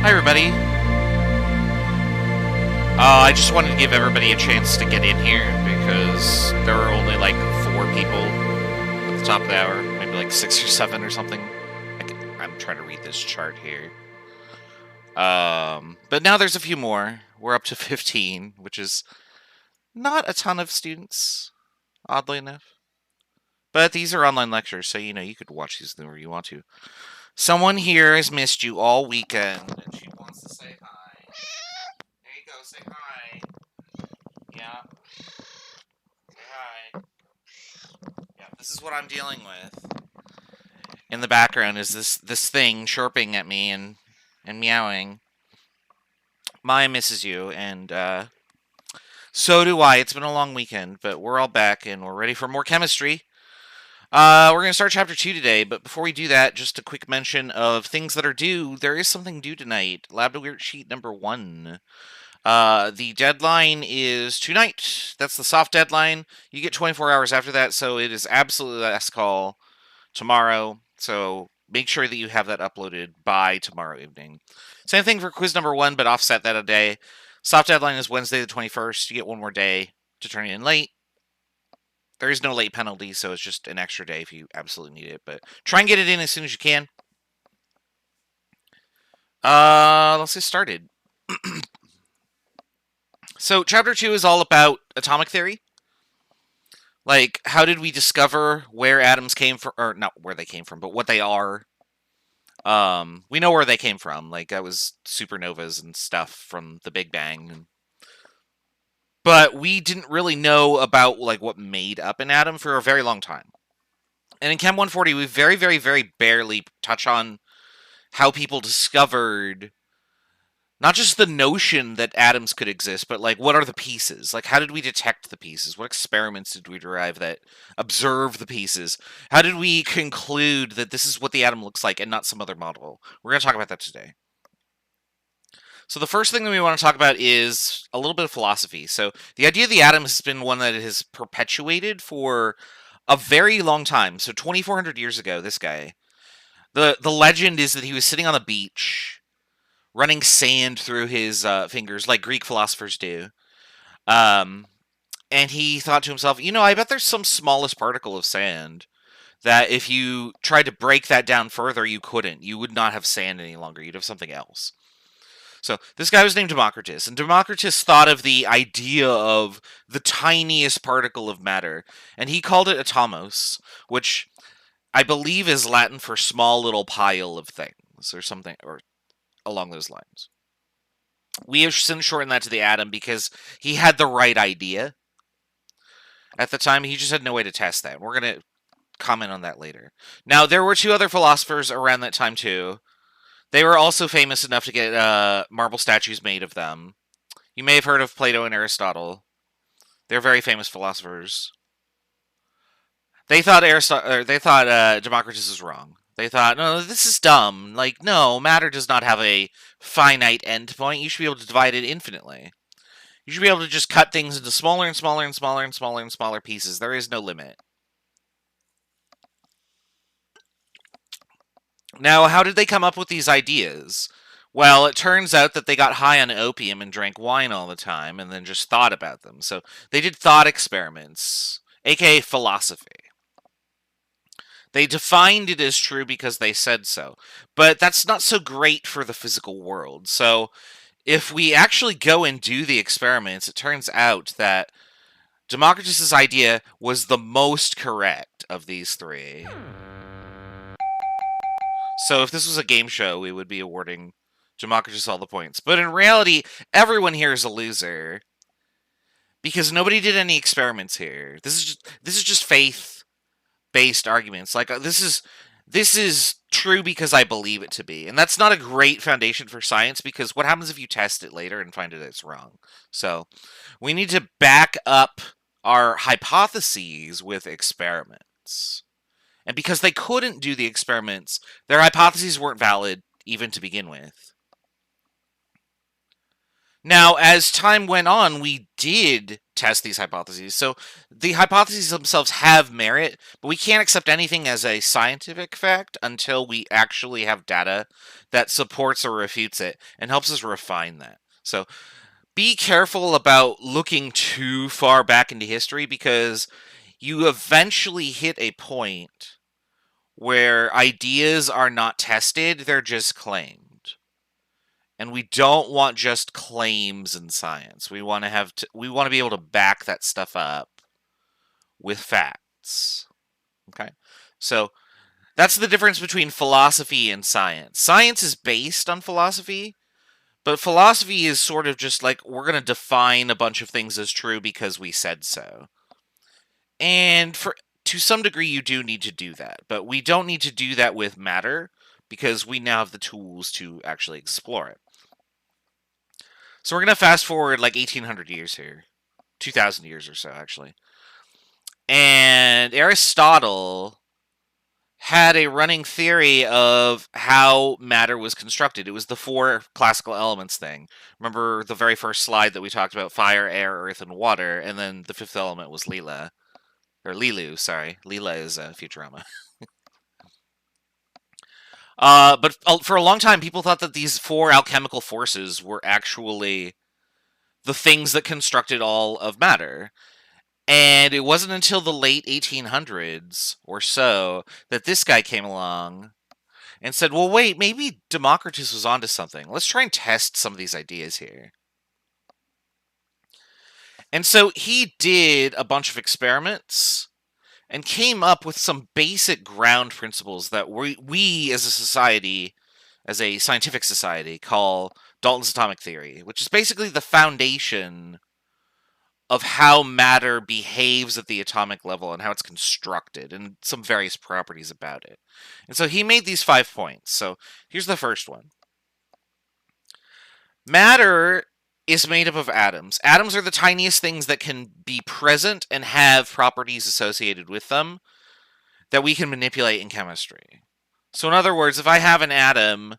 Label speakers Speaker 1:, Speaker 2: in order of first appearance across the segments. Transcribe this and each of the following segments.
Speaker 1: Hi, everybody. I just wanted to give everybody a chance to get in here because there are only like 4 people at the top of the hour, maybe like 6 or 7 or something. I'm trying to read this chart here. But now there's a few more. We're up to 15, which is not a ton of students, oddly enough. But these are online lectures, so you could watch these whenever you want to. Someone here has missed you all weekend, and she wants to say hi. There you go, say hi. Yeah. Say hi. Yeah, this is what I'm dealing with. In the background is this thing chirping at me and meowing. Maya misses you, and so do I. It's been a long weekend, but we're all back, and we're ready for more chemistry. We're going to start Chapter 2 today, but before we do that, just a quick mention of things that are due. There is something due tonight. Lab Worksheet number 1. The deadline is tonight. That's the soft deadline. You get 24 hours after that, so it is absolutely last call tomorrow. So make sure that you have that uploaded by tomorrow evening. Same thing for quiz number 1, but offset that a day. Soft deadline is Wednesday the 21st. You get one more day to turn it in late. There is no late penalty, so it's just an extra day if you absolutely need it. But try and get it in as soon as you can. Let's get started. So, Chapter 2 is all about atomic theory. Like, how did we discover where atoms came from? Or, not where they came from, but what they are. We know where they came from. Like, that was supernovas and stuff from the Big Bang. But we didn't really know about like what made up an atom for a very long time. And in Chem 140, we very, very, very barely touch on how people discovered not just the notion that atoms could exist, but like what are the pieces? Like how did we detect the pieces? What experiments did we derive that observe the pieces? How did we conclude that this is what the atom looks like and not some other model? We're going to talk about that today. So the first thing that we want to talk about is a little bit of philosophy. So the idea of the atom has been one that has perpetuated for a very long time. So 2,400 years ago, this guy, the legend is that he was sitting on the beach, running sand through his fingers like Greek philosophers do. Um, and he thought to himself, I bet there's some smallest particle of sand that if you tried to break that down further, you couldn't. You would not have sand any longer. You'd have something else. So this guy was named Democritus, and Democritus thought of the idea of the tiniest particle of matter, and he called it atomos, which I believe is Latin for small little pile of things, or something, or along those lines. We have since shortened that to the atom because he had the right idea. At the time, he just had no way to test that. We're going to comment on that later. Now, there were two other philosophers around that time, too. They were also famous enough to get marble statues made of them. You may have heard of Plato and Aristotle. They're very famous philosophers. They thought Democritus was wrong. They thought, no, this is dumb. Like, no, matter does not have a finite endpoint. You should be able to divide it infinitely. You should be able to just cut things into smaller and smaller and smaller and smaller and smaller pieces. There is no limit. Now, how did they come up with these ideas? Well, it turns out that they got high on opium and drank wine all the time and then just thought about them. So they did thought experiments, aka philosophy. They defined it as true because they said so. But that's not so great for the physical world. So if we actually go and do the experiments, it turns out that Democritus' idea was the most correct of these three. So if this was a game show, we would be awarding Democritus all the points. But in reality, everyone here is a loser. Because nobody did any experiments here. This is just faith-based arguments. Like, this is true because I believe it to be. And that's not a great foundation for science, because what happens if you test it later and find that it's wrong? So we need to back up our hypotheses with experiments. And because they couldn't do the experiments, their hypotheses weren't valid even to begin with. Now, as time went on, we did test these hypotheses. So the hypotheses themselves have merit, but we can't accept anything as a scientific fact until we actually have data that supports or refutes it and helps us refine that. So be careful about looking too far back into history, because you eventually hit a point where ideas are not tested, they're just claimed. And we don't want just claims in science. We want to be able to back that stuff up with facts. Okay? So that's the difference between philosophy and science. Science is based on philosophy, but philosophy is sort of just like, we're going to define a bunch of things as true because we said so. And to some degree, you do need to do that. But we don't need to do that with matter, because we now have the tools to actually explore it. So we're going to fast forward like 1,800 years here. 2,000 years or so, actually. And Aristotle had a running theory of how matter was constructed. It was the four classical elements thing. Remember the very first slide that we talked about? Fire, air, earth, and water. And then the fifth element was Lila. Or Lilu, sorry. Lila is Futurama. But for a long time, people thought that these four alchemical forces were actually the things that constructed all of matter. And it wasn't until the late 1800s or so that this guy came along and said, well, wait, maybe Democritus was onto something. Let's try and test some of these ideas here. And so he did a bunch of experiments and came up with some basic ground principles that we as a society, as a scientific society, call Dalton's atomic theory, which is basically the foundation of how matter behaves at the atomic level and how it's constructed and some various properties about it. And so he made these 5 points. So here's the first one. Matter is made up of atoms. Atoms are the tiniest things that can be present and have properties associated with them that we can manipulate in chemistry. So in other words, if I have an atom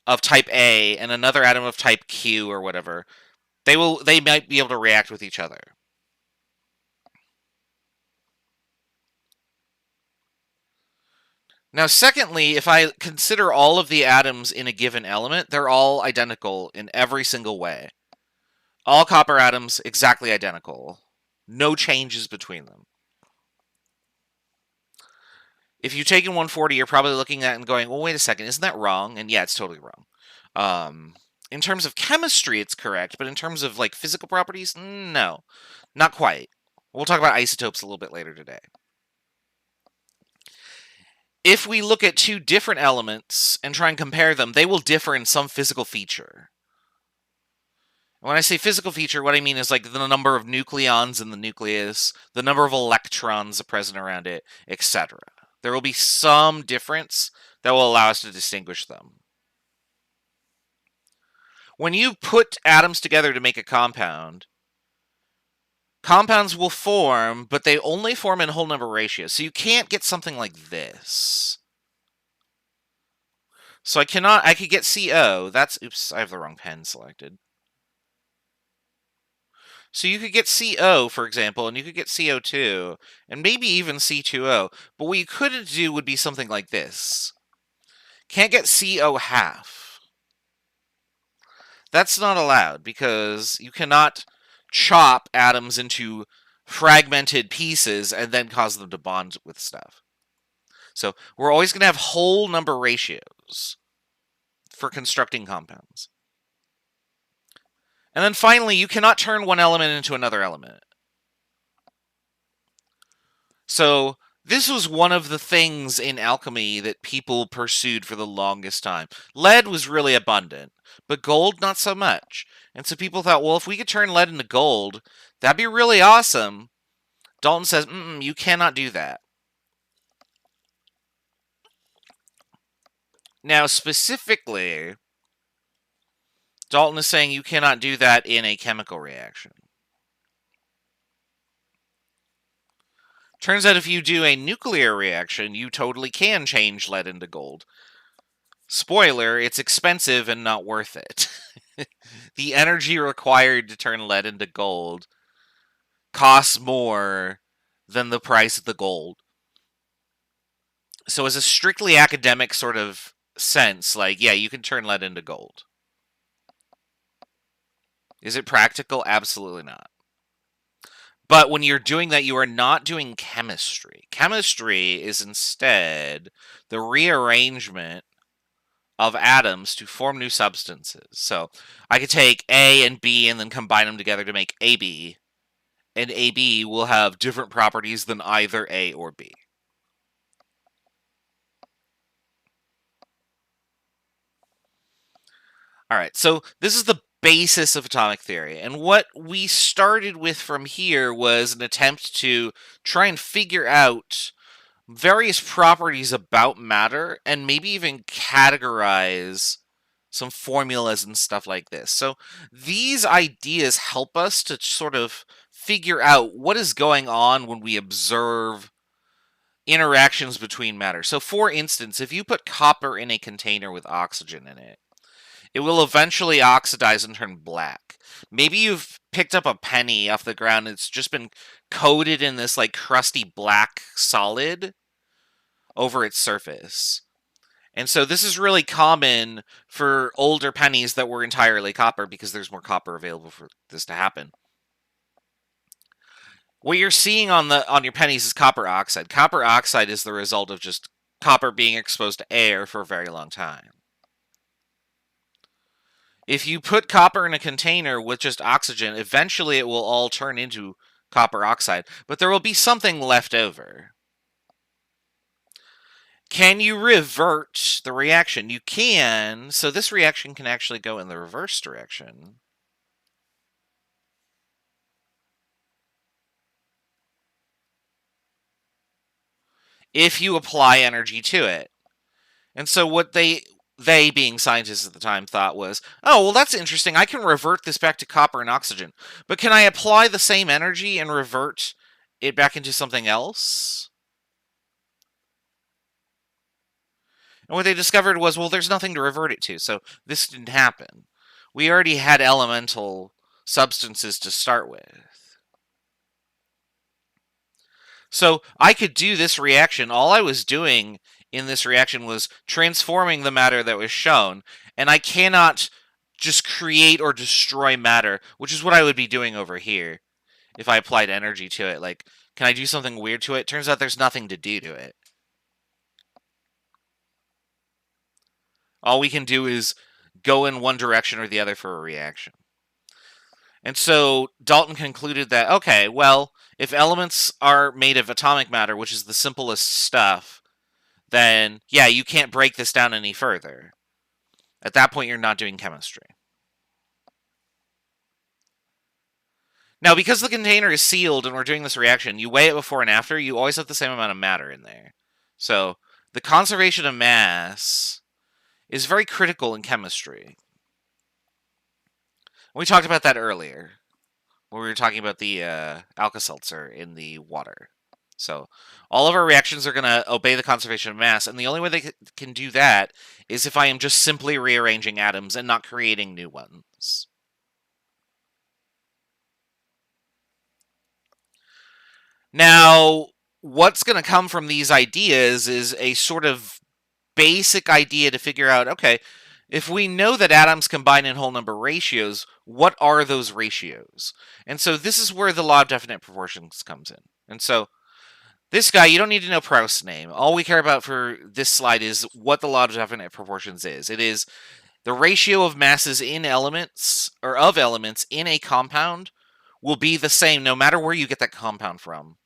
Speaker 1: of type A and another atom of type Q or whatever, they might be able to react with each other. Now, secondly, if I consider all of the atoms in a given element, they're all identical in every single way. All copper atoms exactly identical. No changes between them. If you take in 140, you're probably looking at it and going, well, wait a second, isn't that wrong? And yeah, it's totally wrong. In terms of chemistry, it's correct, but in terms of like physical properties, no, not quite. We'll talk about isotopes a little bit later today. If we look at two different elements and try and compare them, they will differ in some physical feature. When I say physical feature, what I mean is like the number of nucleons in the nucleus, the number of electrons present around it, etc. There will be some difference that will allow us to distinguish them. When you put atoms together to make a compound, compounds will form, but they only form in whole number ratios. So you can't get something like this. So I could get CO. Oops, I have the wrong pen selected. So you could get CO, for example, and you could get CO2, and maybe even C2O. But what you couldn't do would be something like this. Can't get CO half. That's not allowed, because you cannot chop atoms into fragmented pieces and then cause them to bond with stuff. So we're always going to have whole number ratios for constructing compounds. And then finally, you cannot turn one element into another element. So this was one of the things in alchemy that people pursued for the longest time. Lead was really abundant, but gold not so much. And so people thought, well, if we could turn lead into gold, that'd be really awesome. Dalton says, you cannot do that. Now, specifically, Dalton is saying you cannot do that in a chemical reaction. Turns out if you do a nuclear reaction, you totally can change lead into gold. Spoiler, it's expensive and not worth it. The energy required to turn lead into gold costs more than the price of the gold. So as a strictly academic sort of sense, like, yeah, you can turn lead into gold. Is it practical? Absolutely not. But when you're doing that, you are not doing chemistry. Chemistry is instead the rearrangement of atoms to form new substances. So I could take A and B and then combine them together to make AB, and AB will have different properties than either A or B. All right, so this is the basis of atomic theory. And what we started with from here was an attempt to try and figure out various properties about matter and maybe even categorize some formulas and stuff like this. So these ideas help us to sort of figure out what is going on when we observe interactions between matter. So for instance, if you put copper in a container with oxygen in it, it will eventually oxidize and turn black. Maybe you've picked up a penny off the ground and it's just been coated in this like crusty black solid over its surface. And so this is really common for older pennies that were entirely copper because there's more copper available for this to happen. What you're seeing on your pennies is copper oxide. Copper oxide is the result of just copper being exposed to air for a very long time. If you put copper in a container with just oxygen, eventually it will all turn into copper oxide, but there will be something left over. Can you revert the reaction? You can, so this reaction can actually go in the reverse direction. If you apply energy to it. And so what they being scientists at the time thought was, oh, well, that's interesting. I can revert this back to copper and oxygen. But can I apply the same energy and revert it back into something else? And what they discovered was, well, there's nothing to revert it to. So this didn't happen. We already had elemental substances to start with. So I could do this reaction. All I was doing in this reaction was transforming the matter that was shown, and I cannot just create or destroy matter, which is what I would be doing over here if I applied energy to it. Like, can I do something weird to it? Turns out there's nothing to do to it. All we can do is go in one direction or the other for a reaction. And so Dalton concluded that, okay, well, if elements are made of atomic matter, which is the simplest stuff, then, yeah, you can't break this down any further. At that point, you're not doing chemistry. Now, because the container is sealed and we're doing this reaction, you weigh it before and after, you always have the same amount of matter in there. So the conservation of mass is very critical in chemistry. We talked about that earlier, when we were talking about the Alka-Seltzer in the water. So all of our reactions are going to obey the conservation of mass, and the only way they can do that is if I am just simply rearranging atoms and not creating new ones. Now, what's going to come from these ideas is a sort of basic idea to figure out, okay, if we know that atoms combine in whole number ratios, what are those ratios? And so this is where the law of definite proportions comes in. And so this guy, you don't need to know Proust's name. All we care about for this slide is what the law of definite proportions is. It is the ratio of masses in elements, or of elements in a compound, will be the same no matter where you get that compound from,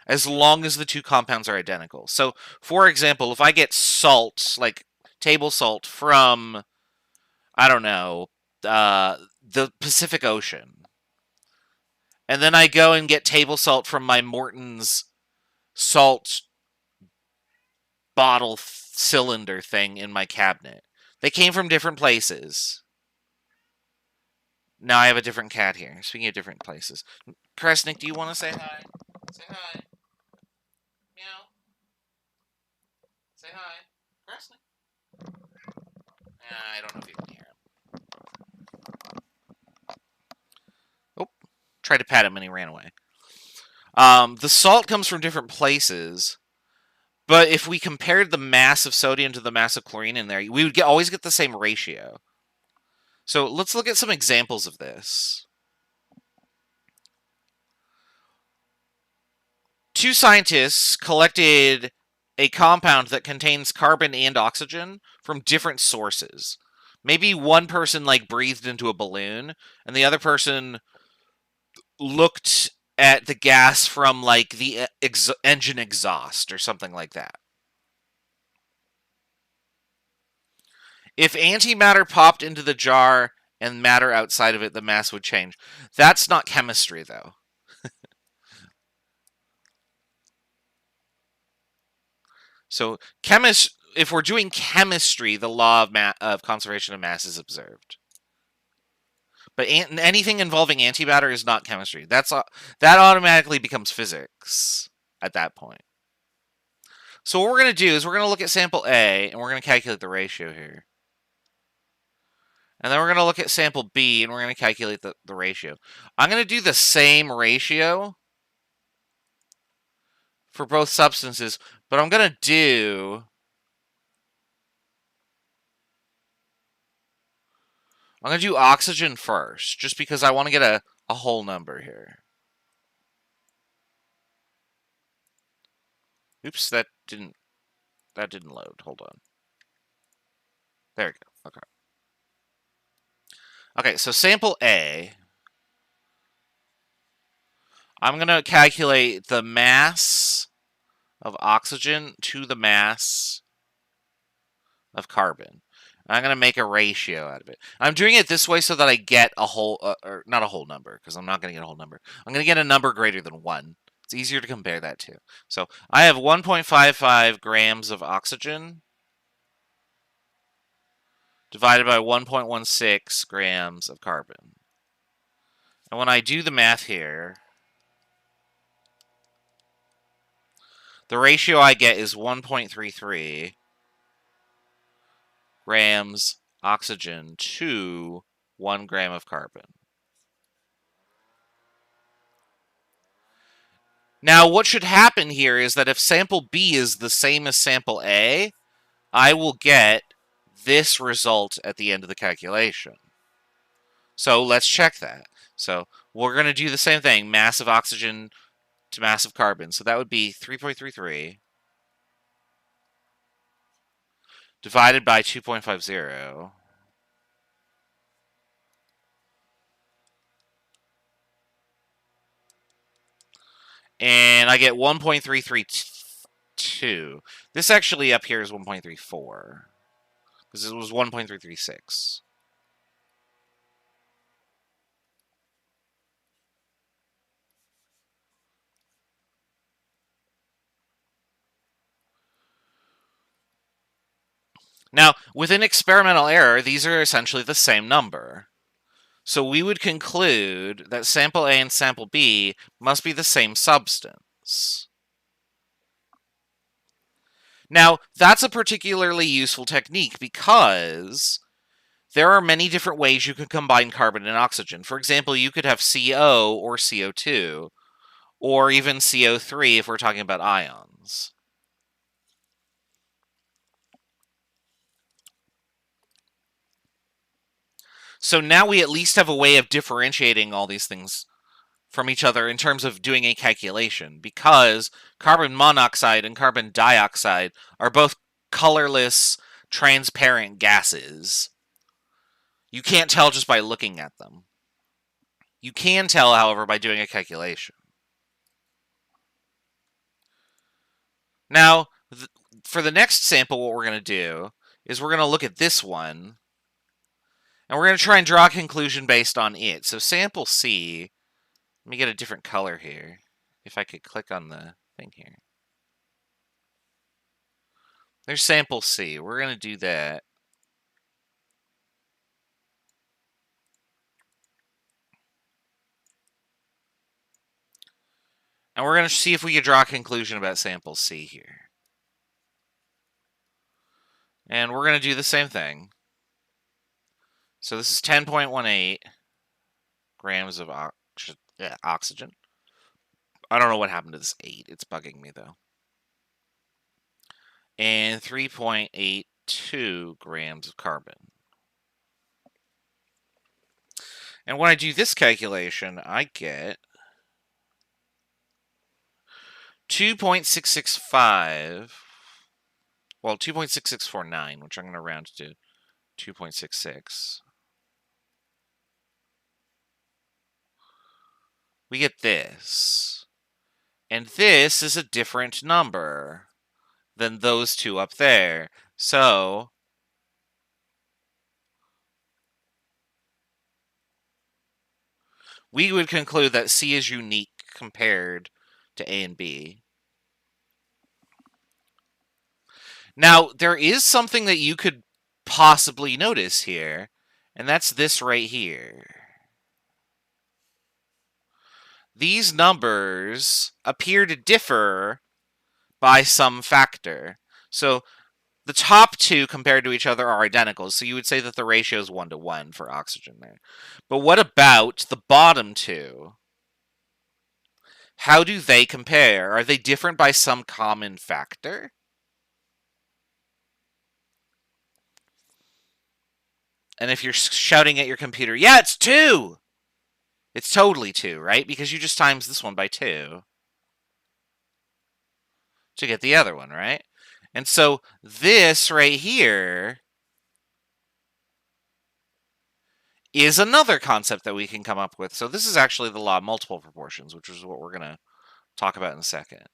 Speaker 1: as long as the two compounds are identical. So, for example, if I get salt, like table salt from, I don't know, the Pacific Ocean, and then I go and get table salt from my Morton's salt bottle cylinder thing in my cabinet. They came from different places. Now I have a different cat here. Speaking of different places. Kresnik, do you want to say hi? Say hi. Meow. Say hi. Kresnik. I don't know if you can hear him. Oh, tried to pat him and he ran away. The salt comes from different places, but if we compared the mass of sodium to the mass of chlorine in there, we would always get the same ratio. So let's look at some examples of this. Two scientists collected a compound that contains carbon and oxygen from different sources. Maybe one person breathed into a balloon, and the other person looked at the gas from the engine exhaust or something like that. If antimatter popped into the jar and matter outside of it, the mass would change. That's not chemistry, though. So, if we're doing chemistry, the law of conservation of mass is observed. But anything involving antimatter is not chemistry. That automatically becomes physics at that point. So what we're going to do is we're going to look at sample A, and we're going to calculate the ratio here. And then we're going to look at sample B, and we're going to calculate the ratio. I'm going to do the same ratio for both substances, but I'm going to do oxygen first, just because I want to get a whole number here. Oops, that didn't load. Hold on. There we go. Okay. Okay, so sample A, I'm going to calculate the mass of oxygen to the mass of carbon. I'm going to make a ratio out of it. I'm doing it this way so that I get a whole, or not a whole number, because I'm not going to get a whole number. I'm going to get a number greater than 1. It's easier to compare that to. So I have 1.55 grams of oxygen divided by 1.16 grams of carbon. And when I do the math here, the ratio I get is 1.33 grams oxygen to 1 gram of carbon. Now, what should happen here is that if sample B is the same as sample A, I will get this result at the end of the calculation. So let's check that. So we're going to do the same thing, massive oxygen to massive carbon. So that would be 3.33 divided by 2.50. And I get 1.332. This actually up here is 1.34. Because it was 1.336. Now, with an experimental error, these are essentially the same number. So we would conclude that sample A and sample B must be the same substance. Now, that's a particularly useful technique because there are many different ways you can combine carbon and oxygen. For example, you could have CO or CO2, or even CO3 if we're talking about ions. So now we at least have a way of differentiating all these things from each other in terms of doing a calculation, because carbon monoxide and carbon dioxide are both colorless, transparent gases. You can't tell just by looking at them. You can tell, however, by doing a calculation. Now, for the next sample, what we're going to do is we're going to look at this one, and we're going to try and draw a conclusion based on it. So sample C, let me get a different color here. If I could click on the thing here. There's sample C. We're going to do that. And we're going to see if we can draw a conclusion about sample C here. And we're going to do the same thing. So this is 10.18 grams of oxygen. I don't know what happened to this 8. It's bugging me, though. And 3.82 grams of carbon. And when I do this calculation, I get 2.665. Well, 2.6649, which I'm going to round to 2.66. We get this. And this is a different number than those two up there. So we would conclude that C is unique compared to A and B. Now, there is something that you could possibly notice here, and that's this right here. These numbers appear to differ by some factor. So the top two compared to each other are identical, so you would say that the ratio is 1-to-1 for oxygen there. But what about the bottom two? How do they compare? Are they different by some common factor? And if you're shouting at your computer, yeah, it's 2! It's totally 2, right? Because you just times this one by 2 to get the other one, right? And so this right here is another concept that we can come up with. So this is actually the law of multiple proportions, which is what we're going to talk about in a second.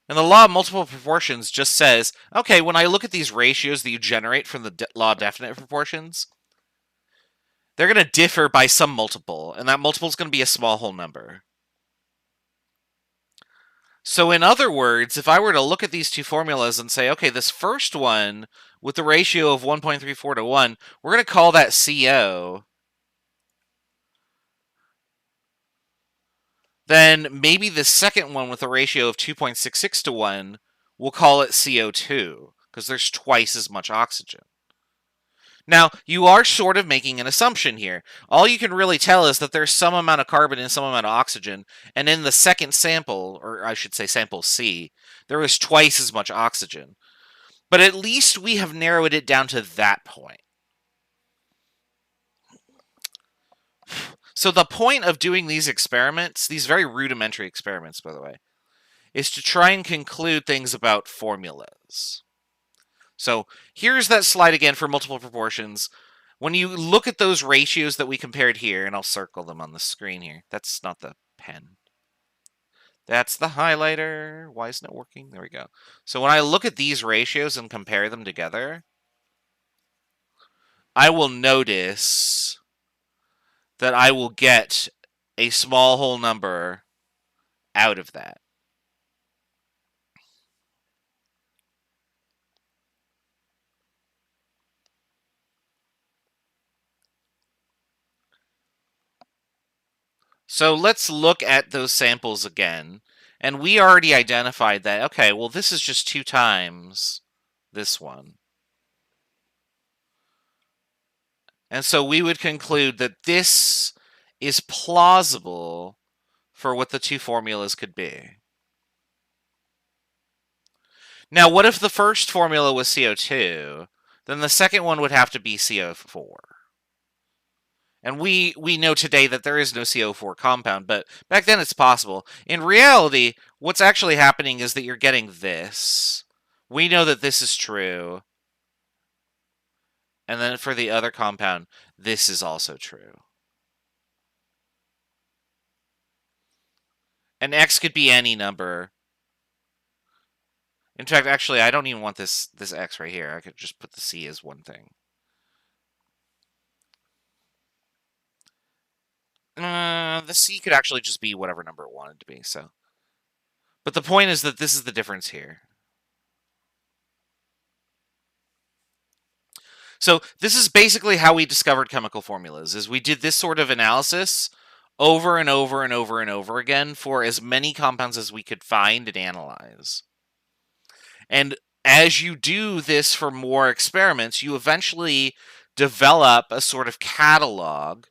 Speaker 1: And the law of multiple proportions just says, okay, when I look at these ratios that you generate from the law of definite proportions, they're going to differ by some multiple, and that multiple is going to be a small whole number. So in other words, if I were to look at these two formulas and say, okay, this first one with the ratio of 1.34 to 1, we're going to call that CO. Then maybe the second one with a ratio of 2.66 to 1, we'll call it CO2, because there's twice as much oxygen. Now, you are sort of making an assumption here. All you can really tell is that there's some amount of carbon and some amount of oxygen, and in the second sample, or I should say sample C, there was twice as much oxygen. But at least we have narrowed it down to that point. So the point of doing these experiments, these very rudimentary experiments, by the way, is to try and conclude things about formulas. So here's that slide again for multiple proportions. When you look at those ratios that we compared here, and I'll circle them on the screen here. That's not the pen. That's the highlighter. Why isn't it working? There we go. So when I look at these ratios and compare them together, I will notice that I will get a small whole number out of that. So let's look at those samples again. And we already identified that, okay, well, this is just 2 times this one. And so we would conclude that this is plausible for what the two formulas could be. Now, what if the first formula was CO2? Then the second one would have to be CO4. And we know today that there is no CO4 compound, but back then it's possible. In reality, what's actually happening is that you're getting this. We know that this is true. And then for the other compound, this is also true. And X could be any number. In fact, actually, I don't even want this X right here. I could just put the C as one thing. The C could actually just be whatever number it wanted to be, so. But the point is that this is the difference here. So this is basically how we discovered chemical formulas, is we did this sort of analysis over and over and over and over again for as many compounds as we could find and analyze. And as you do this for more experiments, you eventually develop a sort of catalog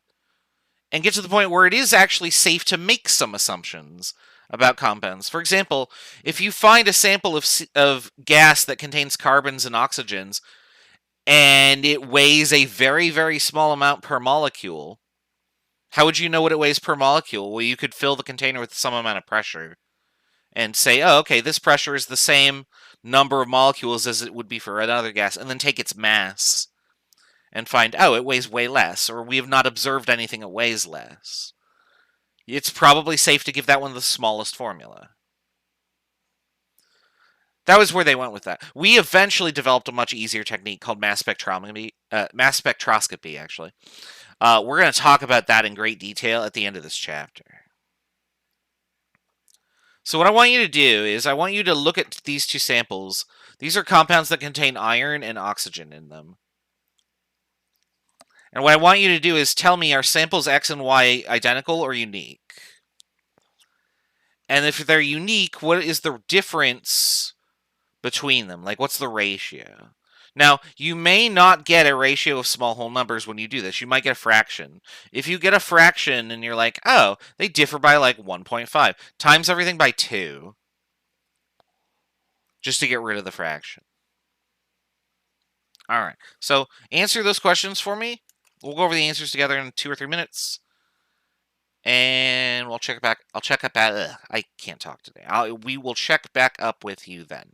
Speaker 1: and get to the point where it is actually safe to make some assumptions about compounds. For example, if you find a sample of gas that contains carbons and oxygens, and it weighs a very, very small amount per molecule, how would you know what it weighs per molecule? Well, you could fill the container with some amount of pressure and say, oh, okay, this pressure is the same number of molecules as it would be for another gas, and then take its mass and find, oh, it weighs way less, or we have not observed anything that weighs less. It's probably safe to give that one the smallest formula. That was where they went with that. We eventually developed a much easier technique called mass spectroscopy, actually. We're going to talk about that in great detail at the end of this chapter. So what I want you to do is I want you to look at these two samples. These are compounds that contain iron and oxygen in them. And what I want you to do is tell me, are samples X and Y identical or unique? And if they're unique, what is the difference between them? Like, what's the ratio? Now, you may not get a ratio of small whole numbers when you do this. You might get a fraction. If you get a fraction and you're like, oh, they differ by like 1.5, times everything by 2, just to get rid of the fraction. All right, so answer those questions for me. We'll go over the answers together in 2 or 3 minutes. And we'll check back. I'll check up at. I can't talk today. We will check back up with you then.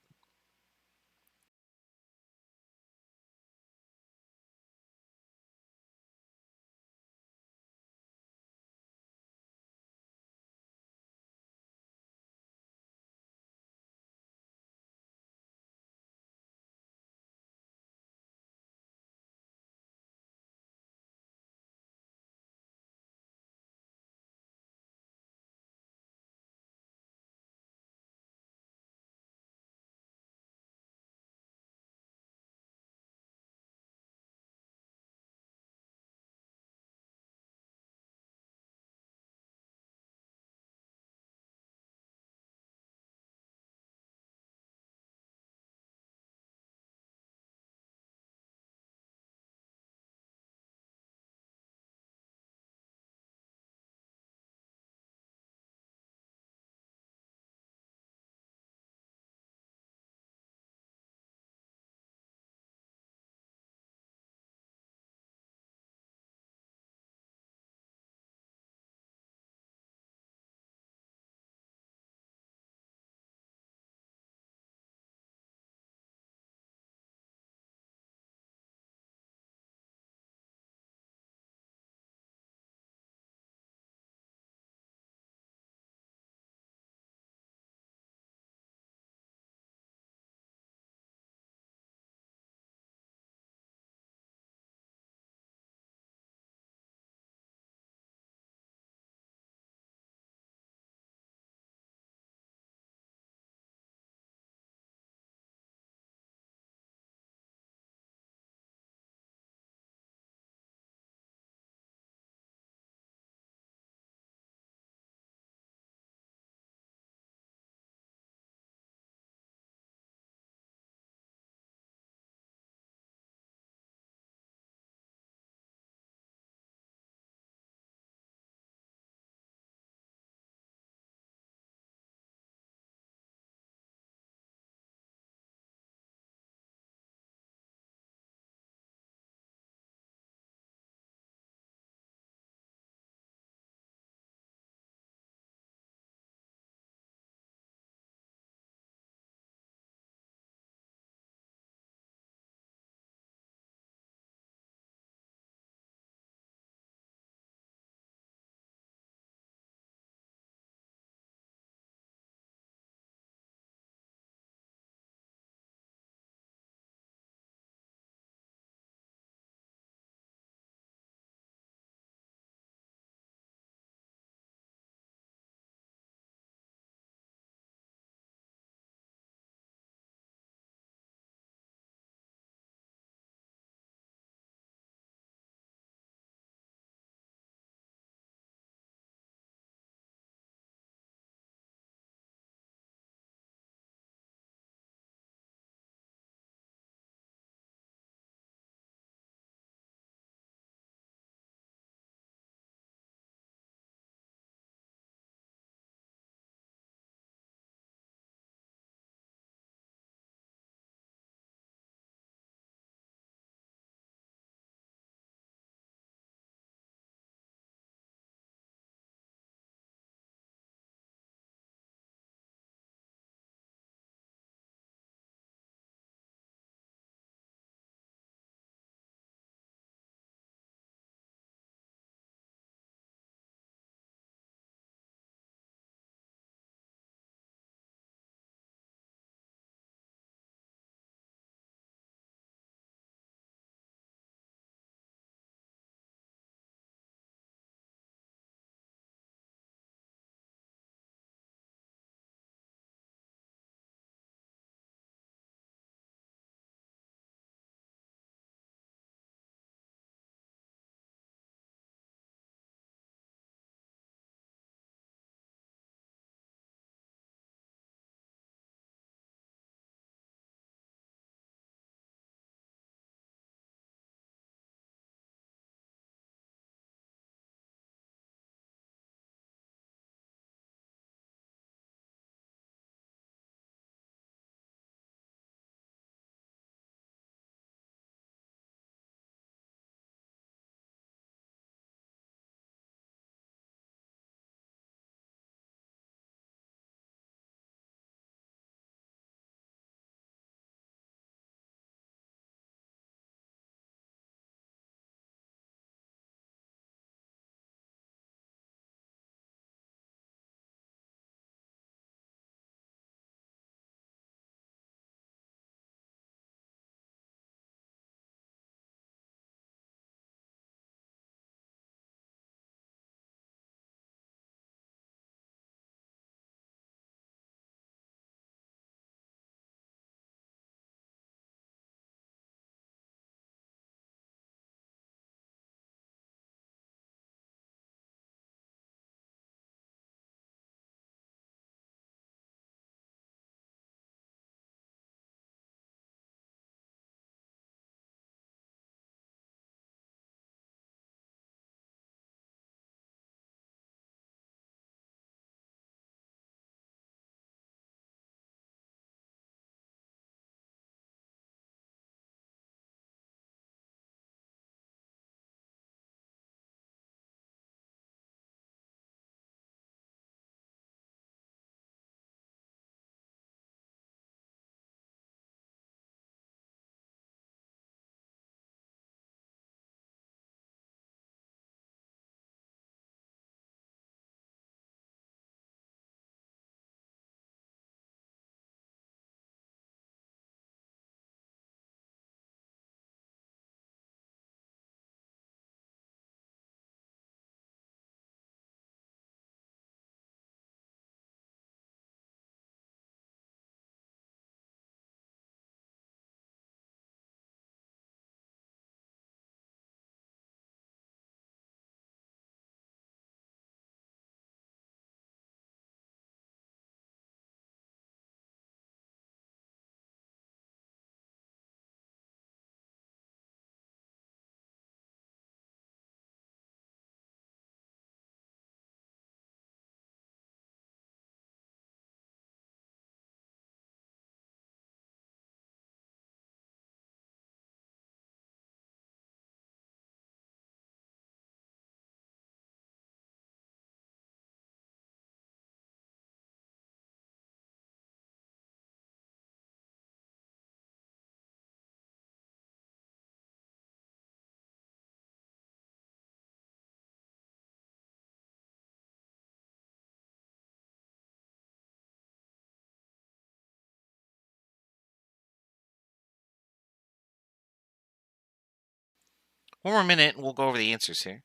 Speaker 1: One more minute and we'll go over the answers here.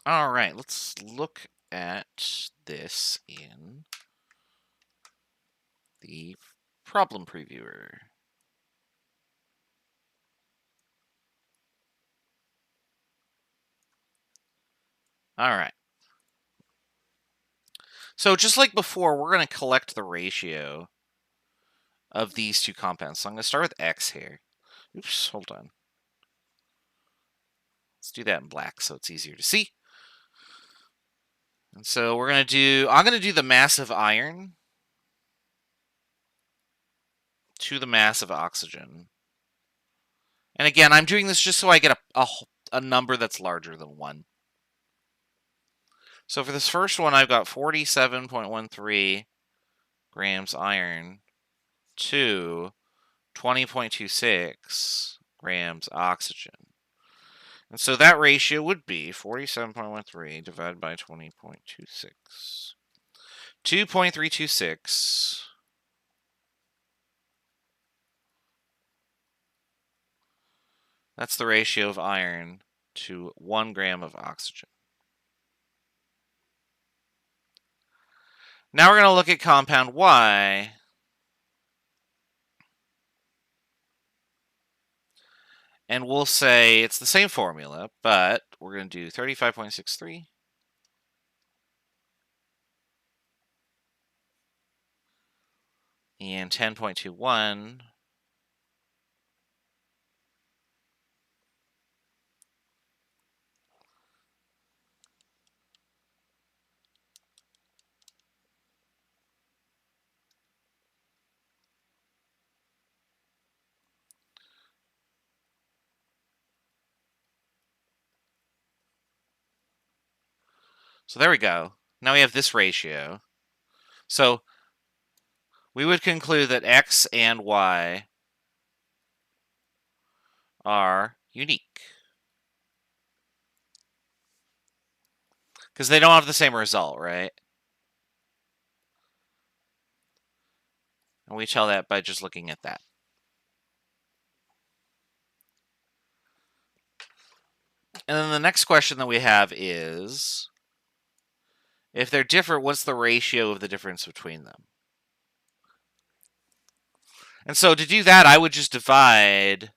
Speaker 1: All right, let's look at this in the problem previewer. All right. So just like before, we're going to collect the ratio of these two compounds. So I'm going to start with X here. Oops, hold on. Let's do that in black so it's easier to see. And so we're going to do, I'm going to do the mass of iron to the mass of oxygen. And again, I'm doing this just so I get a number that's larger than 1. So for this first one, I've got 47.13 grams iron to 20.26 grams oxygen. And so that ratio would be 47.13 divided by 20.26. 2.326. That's the ratio of iron to 1 gram of oxygen. Now we're going to look at compound Y. And we'll say it's the same formula, but we're going to do 35.63 and 10.21. So there we go. Now we have this ratio. So we would conclude that X and Y are unique, because they don't have the same result, right? And we tell that by just looking at that. And then the next question that we have is, if they're different, what's the ratio of the difference between them? And so to do that, I would just divide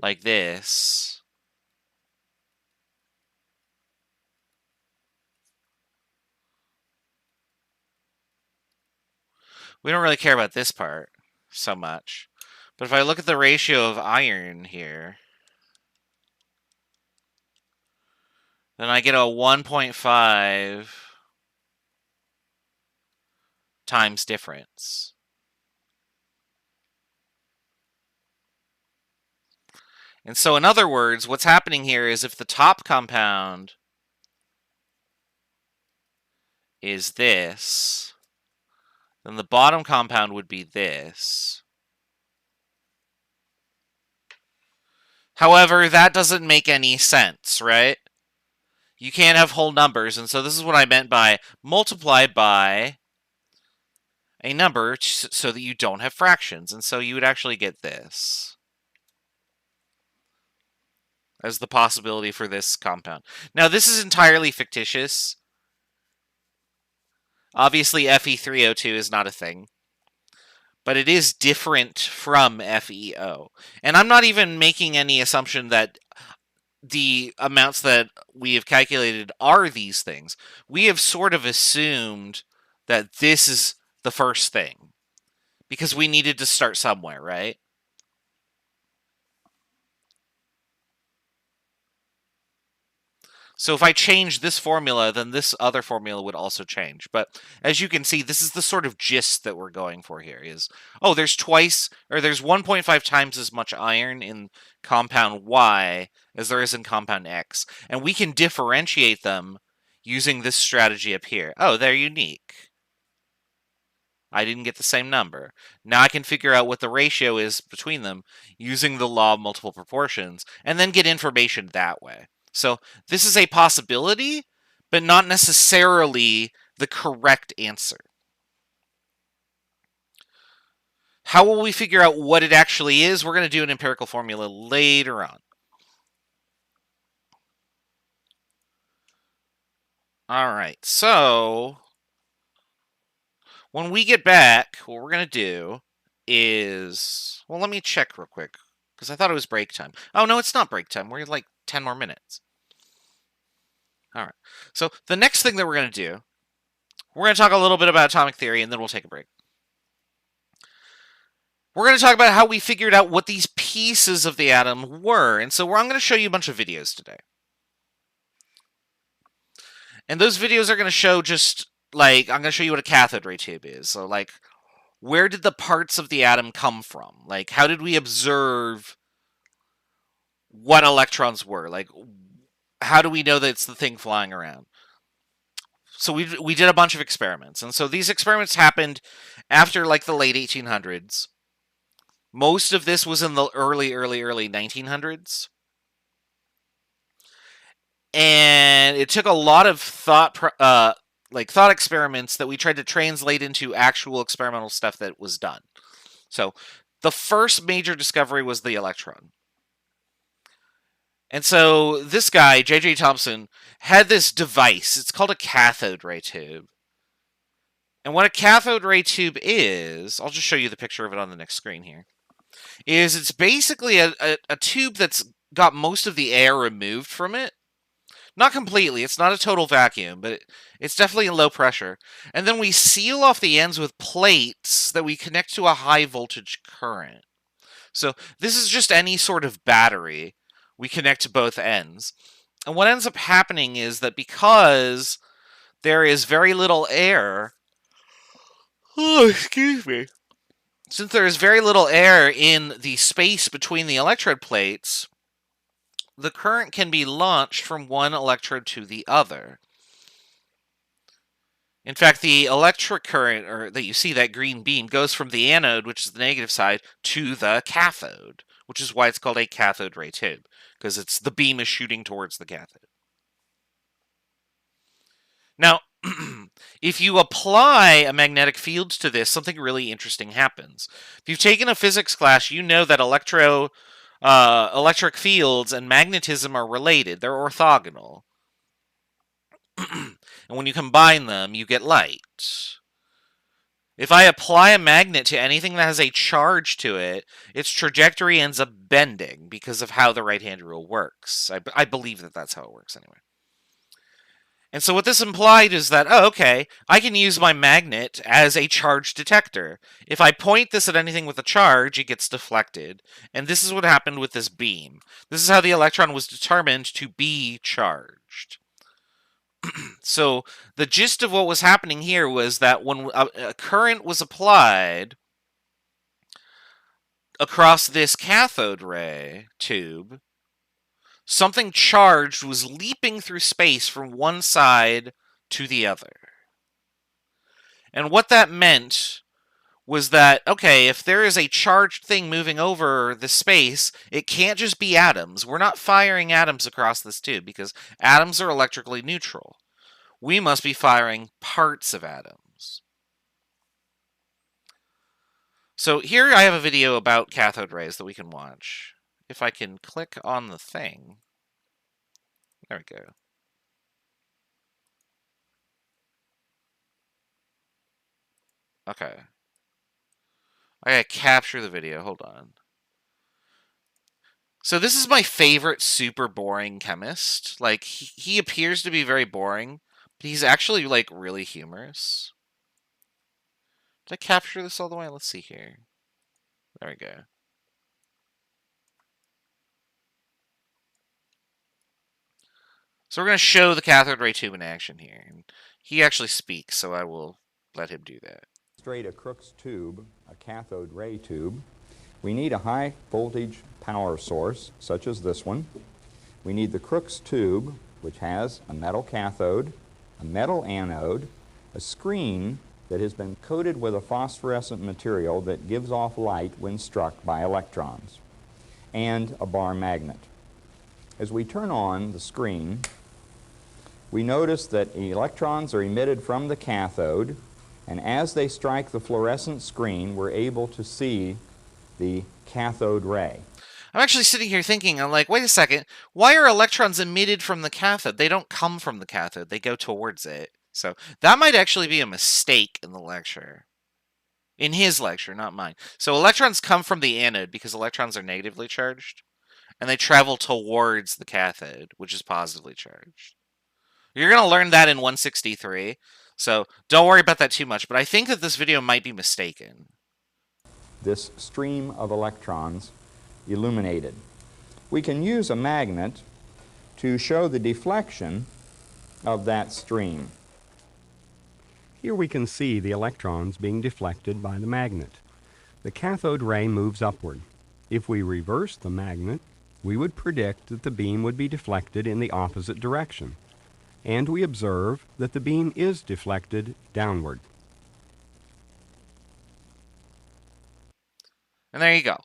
Speaker 1: like this. We don't really care about this part so much. But if I look at the ratio of iron here, then I get a 1.5 times difference. And so in other words, what's happening here is if the top compound is this, then the bottom compound would be this. However, that doesn't make any sense, right? You can't have whole numbers, and so this is what I meant by multiply by a number so that you don't have fractions. And so you would actually get this. as the possibility for this compound. Now, this is entirely fictitious. Obviously, Fe3O2 is not a thing, but it is different from FeO. And I'm not even making any assumption that the amounts that we have calculated are these things. We have sort of assumed that this is the first thing because we needed to start somewhere, right? So if I change this formula, then this other formula would also change. But as you can see, this is the sort of gist that we're going for here is, oh, there's 1.5 times as much iron in compound Y as there is in compound X. And we can differentiate them using this strategy up here. Oh, they're unique. I didn't get the same number. Now I can figure out what the ratio is between them using the law of multiple proportions and then get information that way. So this is a possibility, but not necessarily the correct answer. How will we figure out what it actually is? We're going to do an empirical formula later on. All right, so when we get back, what we're going to do is, well, let me check real quick, because I thought it was break time. Oh, no, it's not break time. We're like 10 more minutes. All right. So the next thing that we're going to do, we're going to talk a little bit about atomic theory, and then we'll take a break. We're going to talk about how we figured out what these pieces of the atom were. And so I'm going to show you a bunch of videos today. And those videos are going to show just, like, I'm going to show you what a cathode ray tube is. So, like, where did the parts of the atom come from? Like, how did we observe what electrons were? Like, how do we know that it's the thing flying around? So we did a bunch of experiments. And so these experiments happened after, like, the late 1800s. Most of this was in the early 1900s. And it took a lot of thought experiments that we tried to translate into actual experimental stuff that was done. So the first major discovery was the electron. And so this guy, J.J. Thompson, had this device. It's called a cathode ray tube. And what a cathode ray tube is, I'll just show you the picture of it on the next screen here, is it's basically a tube that's got most of the air removed from it. Not completely. It's not a total vacuum, but it's definitely low pressure. And then we seal off the ends with plates that we connect to a high voltage current. So this is just any sort of battery. We connect to both ends. And what ends up happening is that because there is very little air... Oh, excuse me. Since there is very little air in the space between the electrode plates, the current can be launched from one electrode to the other. In fact, the electric current, or that you see, that green beam, goes from the anode, which is the negative side, to the cathode, which is why it's called a cathode ray tube, because the beam is shooting towards the cathode. Now, if you apply a magnetic field to this, something really interesting happens. If you've taken a physics class, you know that electric fields and magnetism are related. They're orthogonal. And when you combine them, you get light. If I apply a magnet to anything that has a charge to it, its trajectory ends up bending because of how the right-hand rule works. I believe that that's how it works anyway. And so what this implied is that, oh, okay, I can use my magnet as a charge detector. If I point this at anything with a charge, it gets deflected. And this is what happened with this beam. This is how the electron was determined to be charged. So the gist of what was happening here was that when a current was applied across this cathode ray tube, something charged was leaping through space from one side to the other. And what that meant was that, okay, if there is a charged thing moving over the space, it can't just be atoms. We're not firing atoms across this tube because atoms are electrically neutral. We must be firing parts of atoms. So here I have a video about cathode rays that we can watch. If I can click on the thing. There we go. Okay. I gotta capture the video. Hold on. So this is my favorite super boring chemist. Like, he appears to be very boring, but he's actually, like, really humorous. Did I capture this all the way? Let's see here. There we go. So we're going to show the cathode ray tube in action here. And he actually speaks, so I will let him do that.
Speaker 2: Straight a Crookes tube, a cathode ray tube. We need a high voltage power source, such as this one. We need the Crookes tube, which has a metal cathode, a metal anode, a screen that has been coated with a phosphorescent material that gives off light when struck by electrons, and a bar magnet. As we turn on the screen, we notice that electrons are emitted from the cathode, and as they strike the fluorescent screen, we're able to see the cathode ray.
Speaker 1: I'm actually sitting here thinking, I'm like, wait a second, why are electrons emitted from the cathode? They don't come from the cathode, they go towards it. So that might actually be a mistake in the lecture. In his lecture, not mine. So electrons come from the anode because electrons are negatively charged, and they travel towards the cathode, which is positively charged. You're going to learn that in 163, so don't worry about that too much, but I think that this video might be mistaken.
Speaker 2: This stream of electrons illuminated. We can use a magnet to show the deflection of that stream.
Speaker 3: Here we can see the electrons being deflected by the magnet. The cathode ray moves upward. If we reverse the magnet, we would predict that the beam would be deflected in the opposite direction. And we observe that the beam is deflected downward.
Speaker 1: And there you go.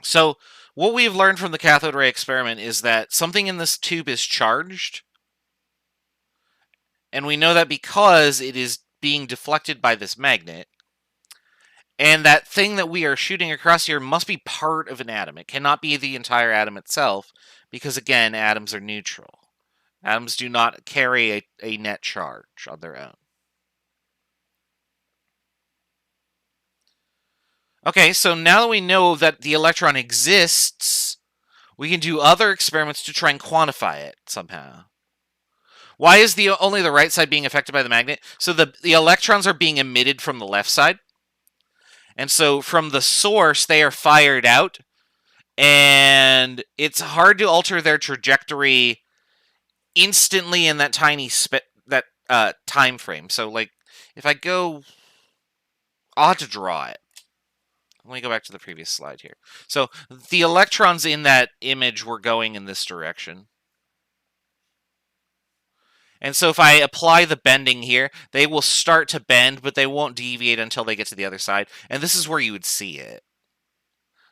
Speaker 1: So what we've learned from the cathode ray experiment is that something in this tube is charged. And we know that because it is being deflected by this magnet. And that thing that we are shooting across here must be part of an atom. It cannot be the entire atom itself because, again, atoms are neutral. Atoms do not carry a net charge on their own. Okay, so now that we know that the electron exists, we can do other experiments to try and quantify it somehow. Why is only the right side being affected by the magnet? So the electrons are being emitted from the left side. And so from the source, they are fired out. And it's hard to alter their trajectory instantly in that tiny time frame. So, like, if I go, I'll have to draw it. Let me go back to the previous slide here. So the electrons in that image were going in this direction. And so if I apply the bending here, they will start to bend, but they won't deviate until they get to the other side. And this is where you would see it.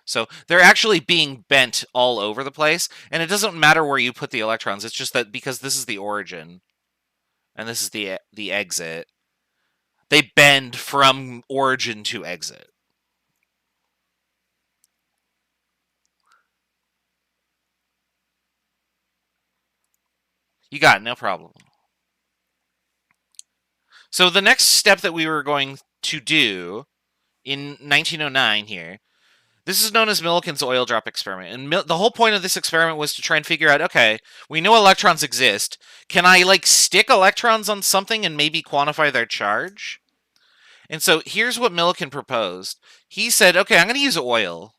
Speaker 1: So they're actually being bent all over the place, and it doesn't matter where you put the electrons. It's just that because this is the origin, and this is the exit, they bend from origin to exit. You got it, no problem. So the next step that we were going to do in 1909 here, this is known as Milliken's oil drop experiment. And the whole point of this experiment was to try and figure out, okay, we know electrons exist. Can I, like, stick electrons on something and maybe quantify their charge? And so here's what Milliken proposed. He said, okay, I'm going to use oil.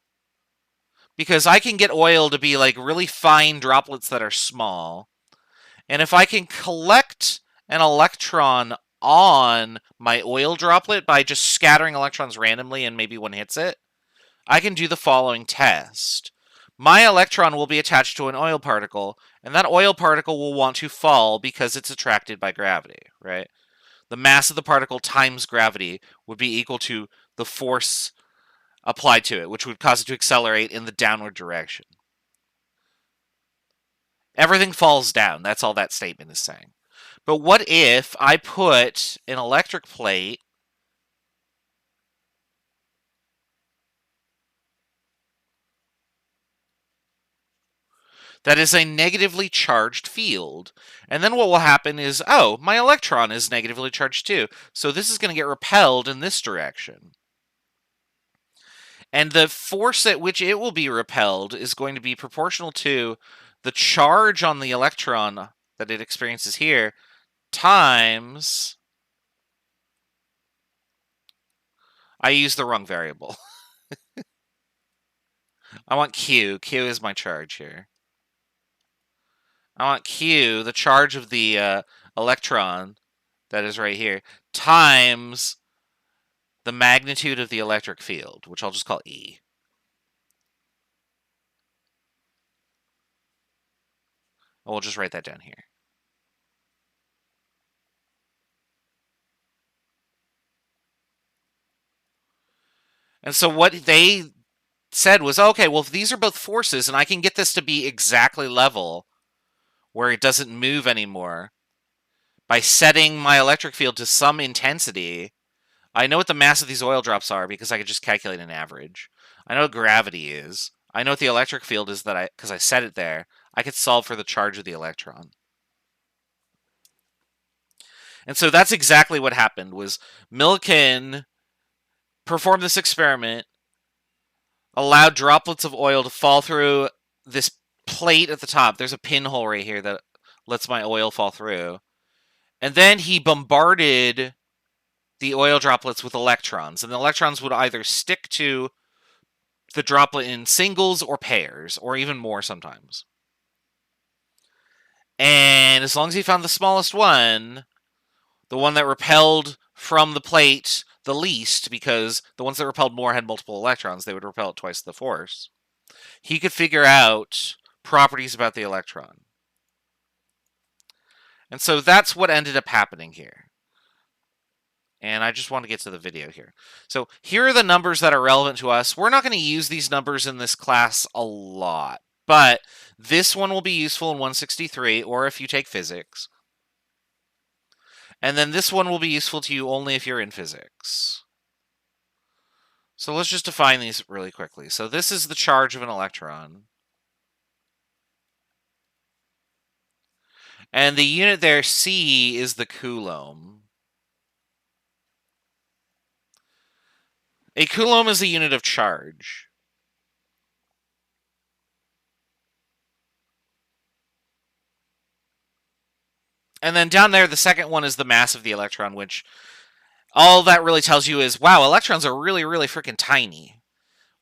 Speaker 1: Because I can get oil to be, like, really fine droplets that are small. And if I can collect an electron on my oil droplet by just scattering electrons randomly and maybe one hits it, I can do the following test. My electron will be attached to an oil particle, and that oil particle will want to fall because it's attracted by gravity, right? The mass of the particle times gravity would be equal to the force applied to it, which would cause it to accelerate in the downward direction. Everything falls down. That's all that statement is saying. But what if I put an electric plate that is a negatively charged field. And then what will happen is, oh, my electron is negatively charged too. So this is going to get repelled in this direction. And the force at which it will be repelled is going to be proportional to the charge on the electron that it experiences here times... I used the wrong variable. I want Q. Q is my charge here. I want Q, the charge of the electron that is right here, times the magnitude of the electric field, which I'll just call E. We'll just write that down here. And so what they said was, okay, well, if these are both forces, and I can get this to be exactly level, where it doesn't move anymore, by setting my electric field to some intensity. I know what the mass of these oil drops are because I could just calculate an average. I know what gravity is. I know what the electric field is because I set it there. I could solve for the charge of the electron. And so that's exactly what happened, was Milliken performed this experiment, allowed droplets of oil to fall through this plate at the top. There's a pinhole right here that lets my oil fall through. And then he bombarded the oil droplets with electrons. And the electrons would either stick to the droplet in singles or pairs, or even more sometimes. And as long as he found the smallest one, the one that repelled from the plate the least, because the ones that repelled more had multiple electrons, they would repel at twice the force, he could figure out properties about the electron. And so that's what ended up happening here. And I just want to get to the video here. So here are the numbers that are relevant to us. We're not going to use these numbers in this class a lot, but this one will be useful in 163, or if you take physics. And then this one will be useful to you only if you're in physics. So let's just define these really quickly. So this is the charge of an electron. And the unit there, C, is the coulomb. A coulomb is a unit of charge. And then down there, the second one is the mass of the electron, which all that really tells you is, wow, electrons are really, really freaking tiny.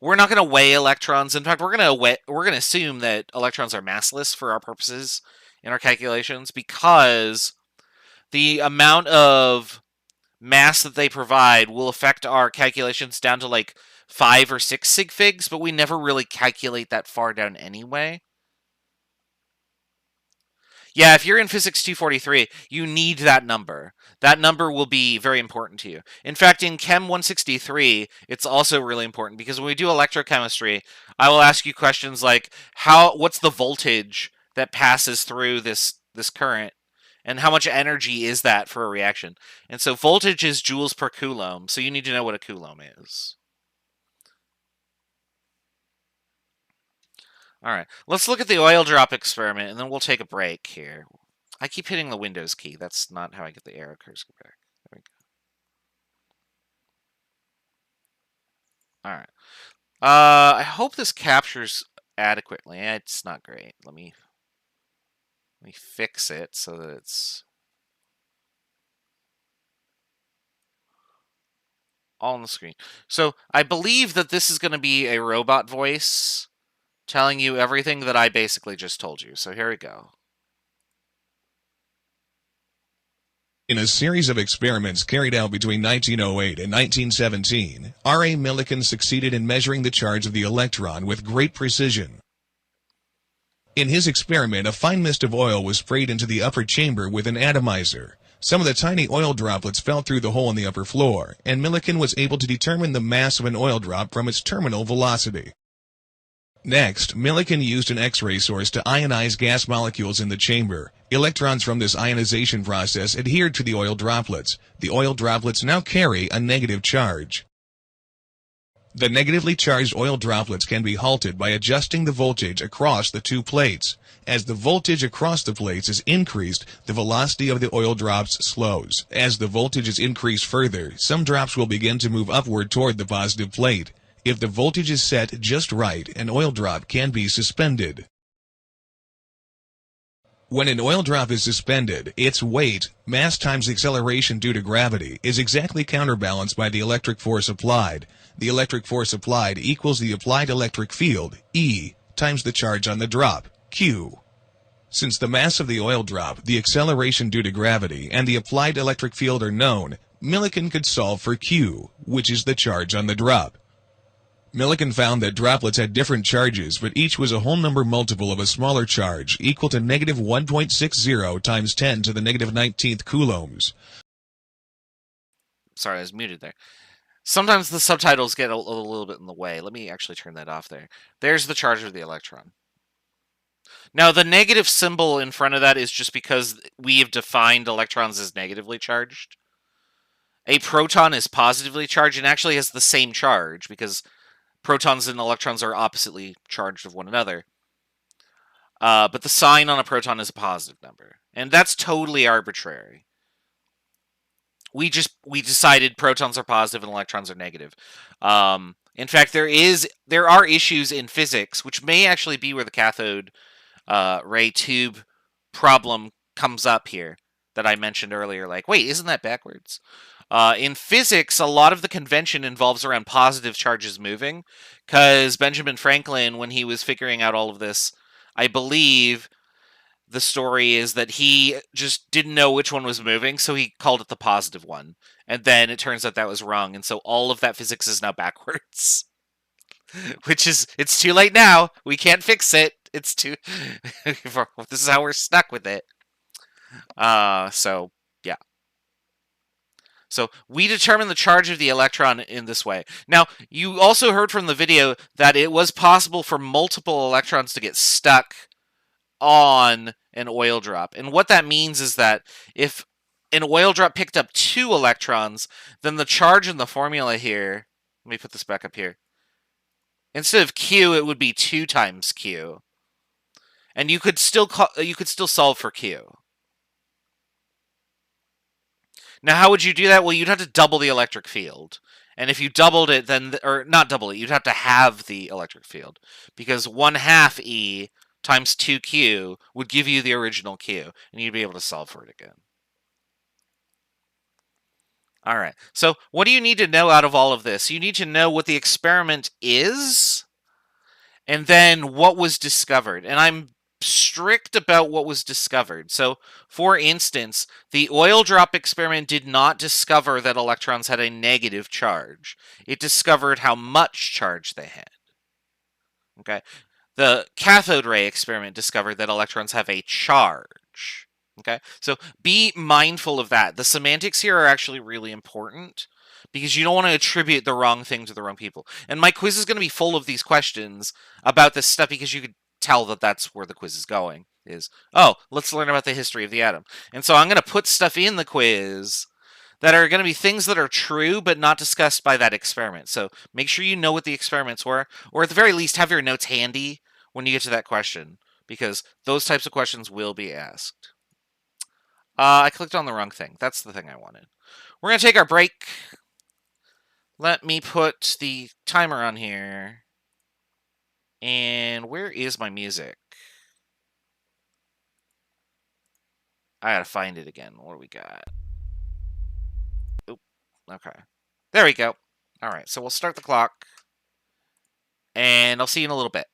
Speaker 1: We're not going to weigh electrons. In fact, we're going to assume that electrons are massless for our purposes in our calculations, because the amount of mass that they provide will affect our calculations down to like 5 or 6 sig figs, but we never really calculate that far down anyway. Yeah, if you're in Physics 243, you need that number. That number will be very important to you. In fact, in Chem 163, it's also really important, because when we do electrochemistry, I will ask you questions like, what's the voltage that passes through this current, and how much energy is that for a reaction? And so voltage is joules per coulomb, so you need to know what a coulomb is. All right, let's look at the oil drop experiment, and then we'll take a break here. I keep hitting the Windows key. That's not how I get the arrow cursor back. There we go. All right. I hope this captures adequately. It's not great. Let me fix it so that it's all on the screen. So I believe that this is going to be a robot voice telling you everything that I basically just told you. So here we go.
Speaker 4: In a series of experiments carried out between 1908 and 1917, R.A. Milliken succeeded in measuring the charge of the electron with great precision. In his experiment, a fine mist of oil was sprayed into the upper chamber with an atomizer. Some of the tiny oil droplets fell through the hole in the upper floor, and Milliken was able to determine the mass of an oil drop from its terminal velocity. Next, Milliken used an X-ray source to ionize gas molecules in the chamber. Electrons from this ionization process adhered to the oil droplets. The oil droplets now carry a negative charge. The negatively charged oil droplets can be halted by adjusting the voltage across the two plates. As the voltage across the plates is increased, the velocity of the oil drops slows. As the voltage is increased further, some drops will begin to move upward toward the positive plate. If the voltage is set just right, an oil drop can be suspended. When an oil drop is suspended, its weight, mass times acceleration due to gravity, is exactly counterbalanced by the electric force applied. The electric force applied equals the applied electric field, E, times the charge on the drop, Q. Since the mass of the oil drop, the acceleration due to gravity, and the applied electric field are known, Milliken could solve for Q, which is the charge on the drop. Milliken found that droplets had different charges, but each was a whole number multiple of a smaller charge, equal to negative 1.60 times 10 to the negative 19th coulombs.
Speaker 1: Sorry, I was muted there. Sometimes the subtitles get a little bit in the way. Let me actually turn that off there. There's the charge of the electron. Now, the negative symbol in front of that is just because we have defined electrons as negatively charged. A proton is positively charged and actually has the same charge because protons and electrons are oppositely charged of one another. But the sign on a proton is a positive number. And that's totally arbitrary. We decided protons are positive and electrons are negative. In fact, there are issues in physics, which may actually be where the cathode ray tube problem comes up here that I mentioned earlier. Like, wait, isn't that backwards? In physics, a lot of the convention involves around positive charges moving, because Benjamin Franklin, when he was figuring out all of this, I believe the story is that he just didn't know which one was moving, so he called it the positive one. And then it turns out that was wrong, and so all of that physics is now backwards. Which is, it's too late now. We can't fix it. It's too... This is how we're stuck with it. So, yeah. So we determine the charge of the electron in this way. Now, you also heard from the video that it was possible for multiple electrons to get stuck on an oil drop. And what that means is that if an oil drop picked up 2 electrons, then the charge in the formula here, let me put this back up here. Instead of Q, it would be 2 times Q. And you could still solve for Q. Now, how would you do that? Well, you'd have to double the electric field. And if you doubled it, then, or not double it, you'd have to halve the electric field. Because 1/2 E times 2Q would give you the original Q. And you'd be able to solve for it again. Alright, so what do you need to know out of all of this? You need to know what the experiment is, and then what was discovered. And I'm strict about what was discovered. So, for instance, the oil drop experiment did not discover that electrons had a negative charge. It discovered how much charge they had. Okay? The cathode ray experiment discovered that electrons have a charge. Okay? So, be mindful of that. The semantics here are actually really important because you don't want to attribute the wrong thing to the wrong people. And my quiz is going to be full of these questions about this stuff because you could tell that that's where the quiz is going. Oh, let's learn about the history of the atom. And so I'm going to put stuff in the quiz that are going to be things that are true but not discussed by that experiment. So make sure you know what the experiments were, or at the very least have your notes handy when you get to that question, because those types of questions will be asked. I clicked on the wrong thing. That's the thing I wanted. We're going to take our break. Let me put the timer on here. And where is my music? I gotta find it again. What do we got? Oop. Okay. There we go. Alright, so we'll start the clock. And I'll see you in a little bit.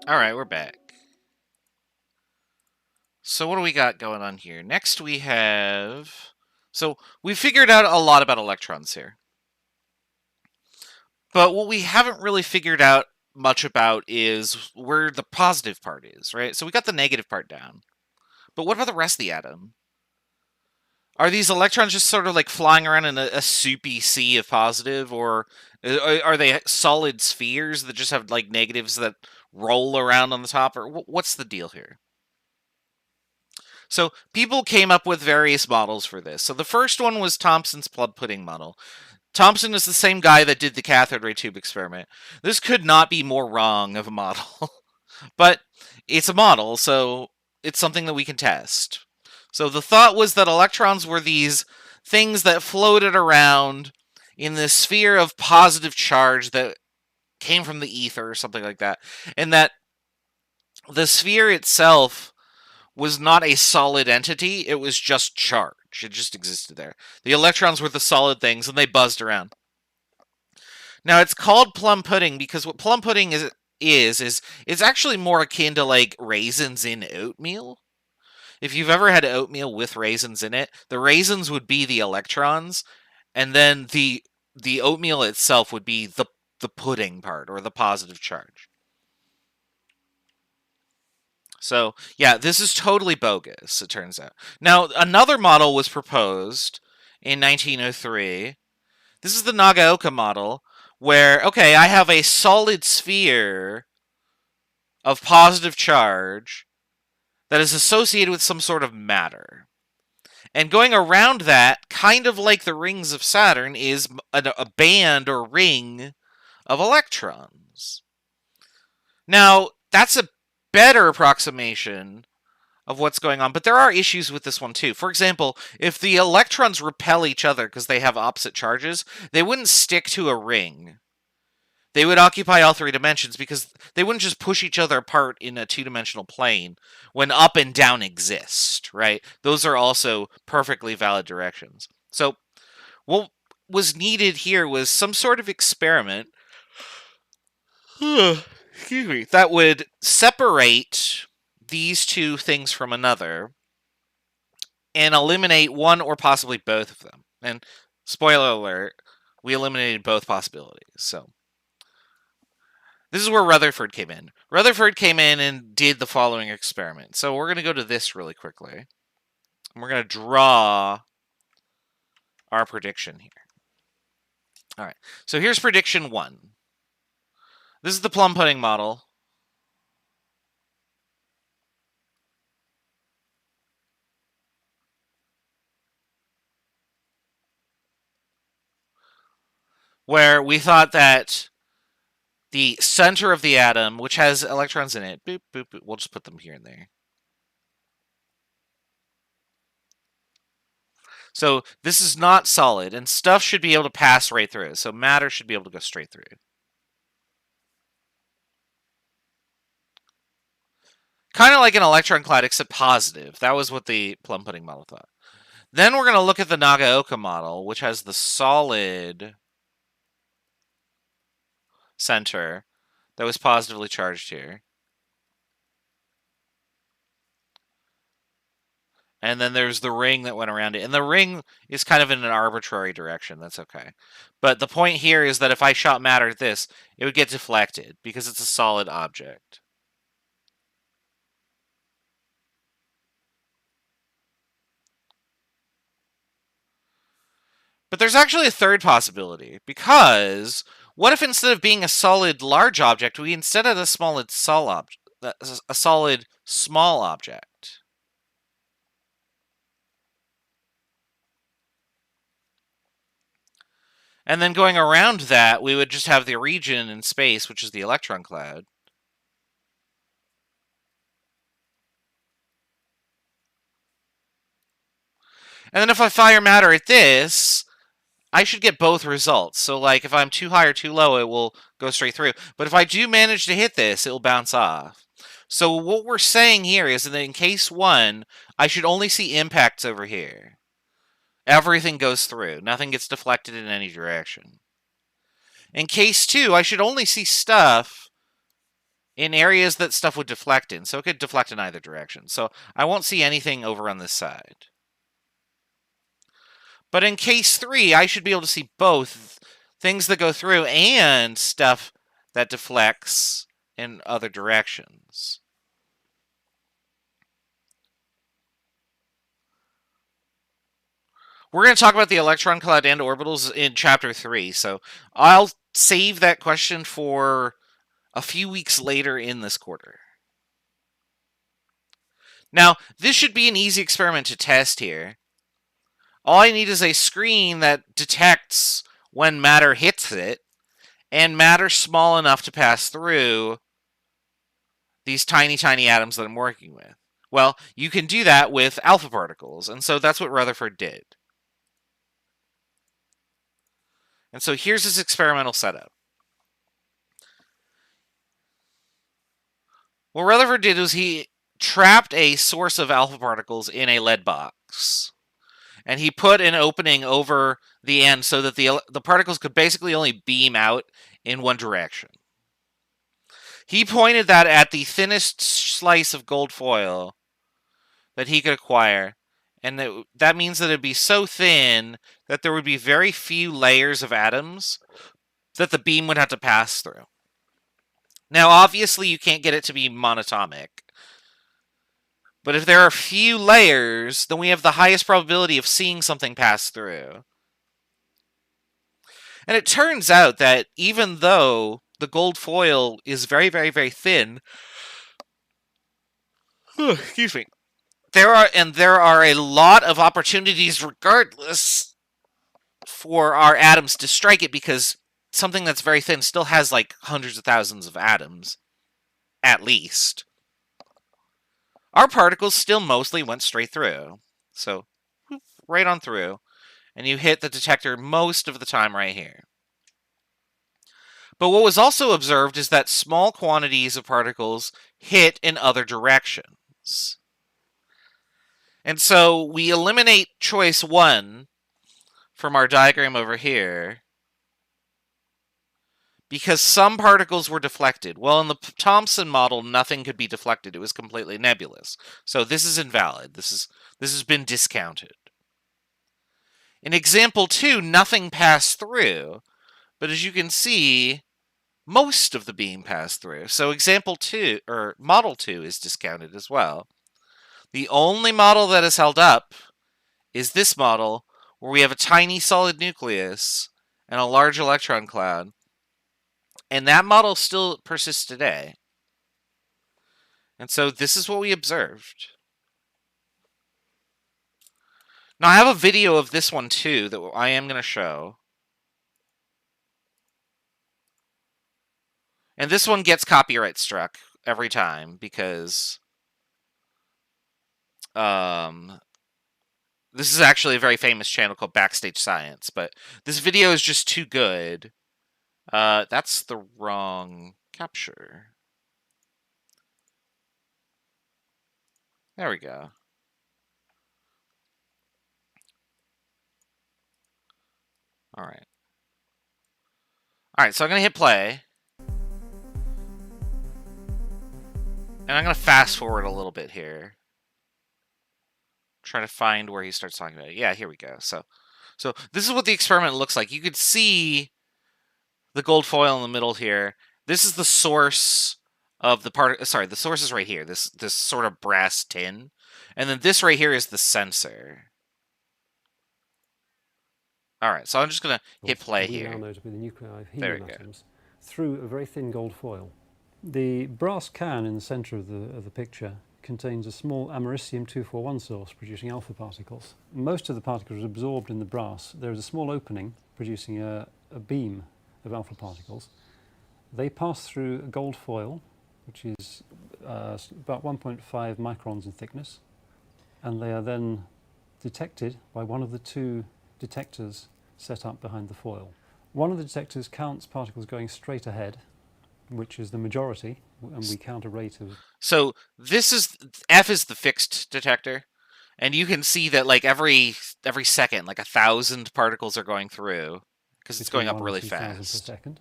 Speaker 1: Alright, we're back. So what do we got going on here? Next we have... So we figured out a lot about electrons here. But what we haven't really figured out much about is where the positive part is, right? So we got the negative part down. But what about the rest of the atom? Are these electrons just sort of like flying around in a soupy sea of positive, or are they solid spheres that just have like negatives that roll around on the top, or what's the deal here? So people came up with various models for this. So the first one was Thompson's plum pudding model. Thompson is the same guy that did the cathode ray tube experiment. This could not be more wrong of a model, but it's a model, so it's something that we can test. So the thought was that electrons were these things that floated around in this sphere of positive charge that came from the ether or something like that, and that the sphere itself was not a solid entity, it was just charge. It just existed there. The electrons were the solid things, and they buzzed around. Now, it's called plum pudding because what plum pudding is it's actually more akin to, like, raisins in oatmeal. If you've ever had oatmeal with raisins in it, the raisins would be the electrons, and then the oatmeal itself would be the pudding part, or the positive charge. So, yeah, this is totally bogus, it turns out. Now, another model was proposed in 1903. This is the Nagaoka model, where, okay, I have a solid sphere of positive charge that is associated with some sort of matter. And going around that, kind of like the rings of Saturn, is a band or ring of electrons. Now, that's a better approximation of what's going on, but there are issues with this one too. For example, if the electrons repel each other because they have opposite charges, they wouldn't stick to a ring. They would occupy all three dimensions because they wouldn't just push each other apart in a two-dimensional plane when up and down exist, right? Those are also perfectly valid directions. So what was needed here was some sort of experiment that would separate these two things from another and eliminate one or possibly both of them. And spoiler alert, we eliminated both possibilities. So This is where Rutherford came in. Rutherford came in and did the following experiment. So we're going to go to this really quickly. And we're going to draw our prediction here. All right. So here's prediction 1. This is the plum pudding model. Where we thought that the center of the atom, which has electrons in it, boop, boop, boop, we'll just put them here and there. So this is not solid, and stuff should be able to pass right through. So matter should be able to go straight through. Kind of like an electron cloud, except positive. That was what the plum pudding model thought. Then we're going to look at the Nagaoka model, which has the solid center that was positively charged here. And then there's the ring that went around it. And the ring is kind of in an arbitrary direction. That's okay. But the point here is that if I shot matter at this, it would get deflected because it's a solid object. But there's actually a third possibility, because what if instead of being a solid large object, we instead had a solid small object? And then going around that, we would just have the region in space, which is the electron cloud. And then if I fire matter at this, I should get both results. So like if I'm too high or too low, it will go straight through. But if I do manage to hit this, it will bounce off. So what we're saying here is that in case 1, I should only see impacts over here. Everything goes through. Nothing gets deflected in any direction. In case 2, I should only see stuff in areas that stuff would deflect in. So it could deflect in either direction. So I won't see anything over on this side. But in case 3, I should be able to see both things that go through and stuff that deflects in other directions. We're going to talk about the electron cloud and orbitals in Chapter 3, so I'll save that question for a few weeks later in this quarter. Now, this should be an easy experiment to test here. All I need is a screen that detects when matter hits it, and matter small enough to pass through these tiny, tiny atoms that I'm working with. Well, you can do that with alpha particles, and so that's what Rutherford did. And so here's his experimental setup. What Rutherford did was he trapped a source of alpha particles in a lead box. And he put an opening over the end so that the particles could basically only beam out in one direction. He pointed that at the thinnest slice of gold foil that he could acquire. And that means that it would be so thin that there would be very few layers of atoms that the beam would have to pass through. Now, obviously, you can't get it to be monatomic. But if there are few layers, then we have the highest probability of seeing something pass through. And it turns out that even though the gold foil is very, very, very thin, excuse me, there are a lot of opportunities regardless for our atoms to strike it, because something that's very thin still has like hundreds of thousands of atoms, at least. Our particles still mostly went straight through. So, right on through. And you hit the detector most of the time right here. But what was also observed is that small quantities of particles hit in other directions. And so we eliminate choice 1 from our diagram over here because some particles were deflected. Well, in the Thompson model, nothing could be deflected. It was completely nebulous. So this is invalid. This has been discounted. In example 2, nothing passed through. But as you can see, most of the beam passed through. So example 2, or model 2, is discounted as well. The only model that is held up is this model, where we have a tiny solid nucleus and a large electron cloud. And that model still persists today. And so this is what we observed. Now, I have a video of this one too that I am going to show. And this one gets copyright struck every time because this is actually a very famous channel called Backstage Science, but this video is just too good. That's the wrong capture. There we go. All right. All right, so I'm going to hit play. And I'm going to fast forward a little bit here. Try to find where he starts talking about it. Yeah, here we go. So this is what the experiment looks like. You could see the gold foil in the middle here. This is the source of the part. Sorry, the source is right here. This sort of brass tin. And then this right here is the sensor. All right, so I'm just going to hit play here.
Speaker 5: We now know to be the nuclei of
Speaker 1: There
Speaker 5: helium
Speaker 1: we go.
Speaker 5: atoms through a very thin gold foil. The brass can in the centre of the picture contains a small americium-241 source producing alpha particles. Most of the particles are absorbed in the brass. There is a small opening producing a beam of alpha particles. They pass through a gold foil, which is about 1.5 microns in thickness, and they are then detected by one of the two detectors set up behind the foil. One of the detectors counts particles going straight ahead, which is the majority, and we count a rate of...
Speaker 1: So this is, F is the fixed detector, and you can see that like every second, like 1,000 particles are going through, because it's going up really fast.
Speaker 5: Per second.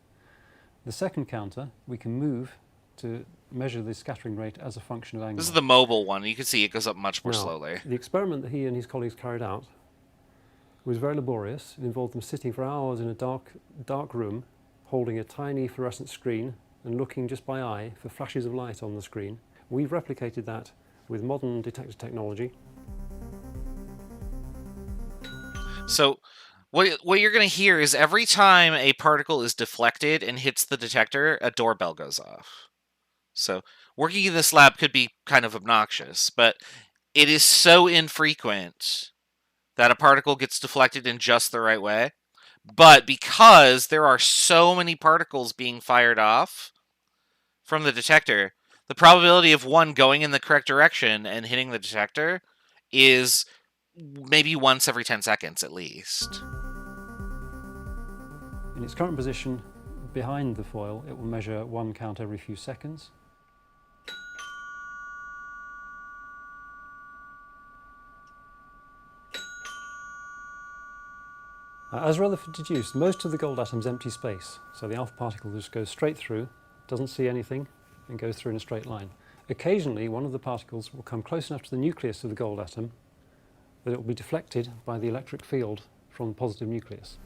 Speaker 5: The second counter, we can move to measure the scattering rate as a function of angle.
Speaker 1: This is the mobile one. You can see it goes up much more
Speaker 5: Now,
Speaker 1: slowly.
Speaker 5: The experiment that he and his colleagues carried out was very laborious. It involved them sitting for hours in a dark room, holding a tiny fluorescent screen and looking just by eye for flashes of light on the screen. We've replicated that with modern detector technology.
Speaker 1: So what you're going to hear is every time a particle is deflected and hits the detector, a doorbell goes off. So working in this lab could be kind of obnoxious, but it is so infrequent that a particle gets deflected in just the right way. But because there are so many particles being fired off from the detector, the probability of one going in the correct direction and hitting the detector is maybe once every 10 seconds at least.
Speaker 5: In its current position behind the foil, it will measure one count every few seconds. As Rutherford deduced, most of the gold atom's empty space, so the alpha particle just goes straight through, doesn't see anything, and goes through in a straight line. Occasionally, one of the particles will come close enough to the nucleus of the gold atom that it will be deflected by the electric field from the positive nucleus.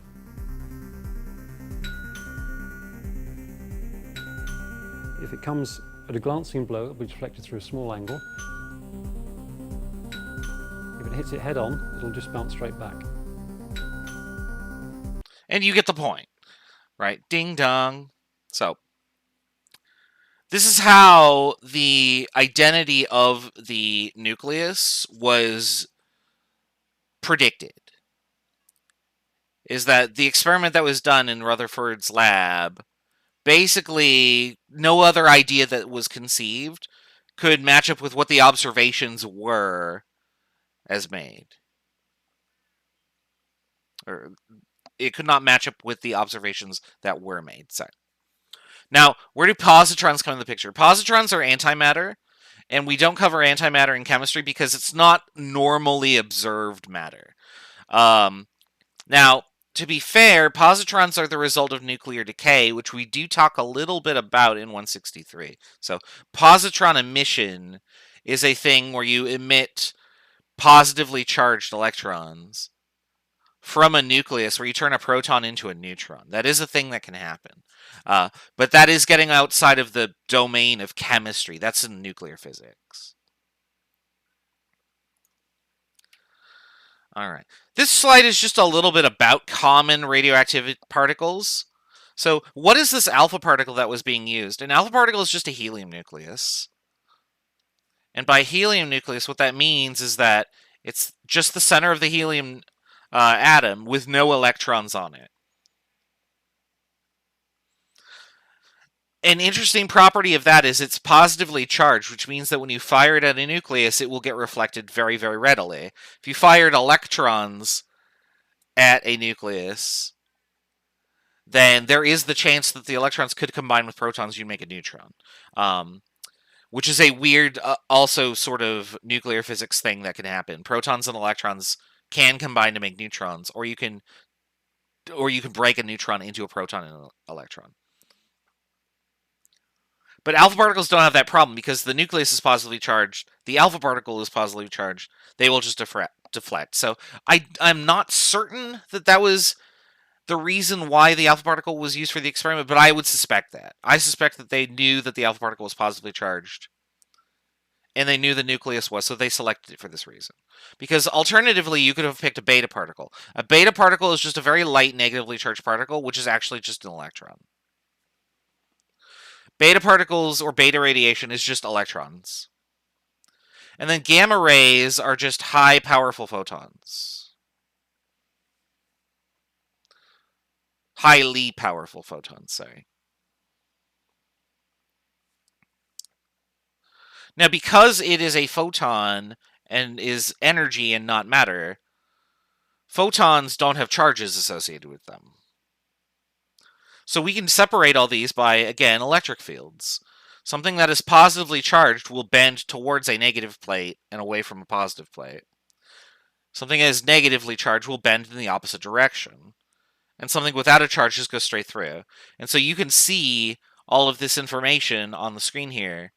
Speaker 5: If it comes at a glancing blow, it will be deflected through a small angle. If it hits it head on, it'll just bounce straight back.
Speaker 1: And you get the point, right? Ding dong. So this is how the identity of the nucleus was predicted. Is that the experiment that was done in Rutherford's lab, basically no other idea that was conceived could match up with what the observations were as made. Or it could not match up with the observations that were made. Sorry. Now, where do positrons come in the picture? Positrons are antimatter, and we don't cover antimatter in chemistry because it's not normally observed matter. Now, to be fair, positrons are the result of nuclear decay, which we do talk a little bit about in 163. So, positron emission is a thing where you emit positively charged electrons from a nucleus where you turn a proton into a neutron. That is a thing that can happen. But that is getting outside of the domain of chemistry. That's in nuclear physics. All right. This slide is just a little bit about common radioactive particles. So what is this alpha particle that was being used? An alpha particle is just a helium nucleus. And by helium nucleus, what that means is that it's just the center of the helium atom with no electrons on it. An interesting property of that is it's positively charged, which means that when you fire it at a nucleus, it will get reflected very, very readily. If you fired electrons at a nucleus, then there is the chance that the electrons could combine with protons, you make a neutron. Which is a weird, also sort of nuclear physics thing that can happen. Protons and electrons can combine to make neutrons, or you can break a neutron into a proton and an electron. But alpha particles don't have that problem because the nucleus is positively charged. The alpha particle is positively charged. They will just deflect. So I'm not certain that that was the reason why the alpha particle was used for the experiment, but I would suspect that. I suspect that they knew that the alpha particle was positively charged, and they knew the nucleus was, so they selected it for this reason. Because alternatively, you could have picked a beta particle. A beta particle is just a very light negatively charged particle, which is actually just an electron. Beta particles or beta radiation is just electrons. And then gamma rays are just high powerful photons. Highly powerful photons, sorry. Now, because it is a photon and is energy and not matter, photons don't have charges associated with them. So we can separate all these by, again, electric fields. Something that is positively charged will bend towards a negative plate and away from a positive plate. Something that is negatively charged will bend in the opposite direction. And something without a charge just goes straight through. And so you can see all of this information on the screen here.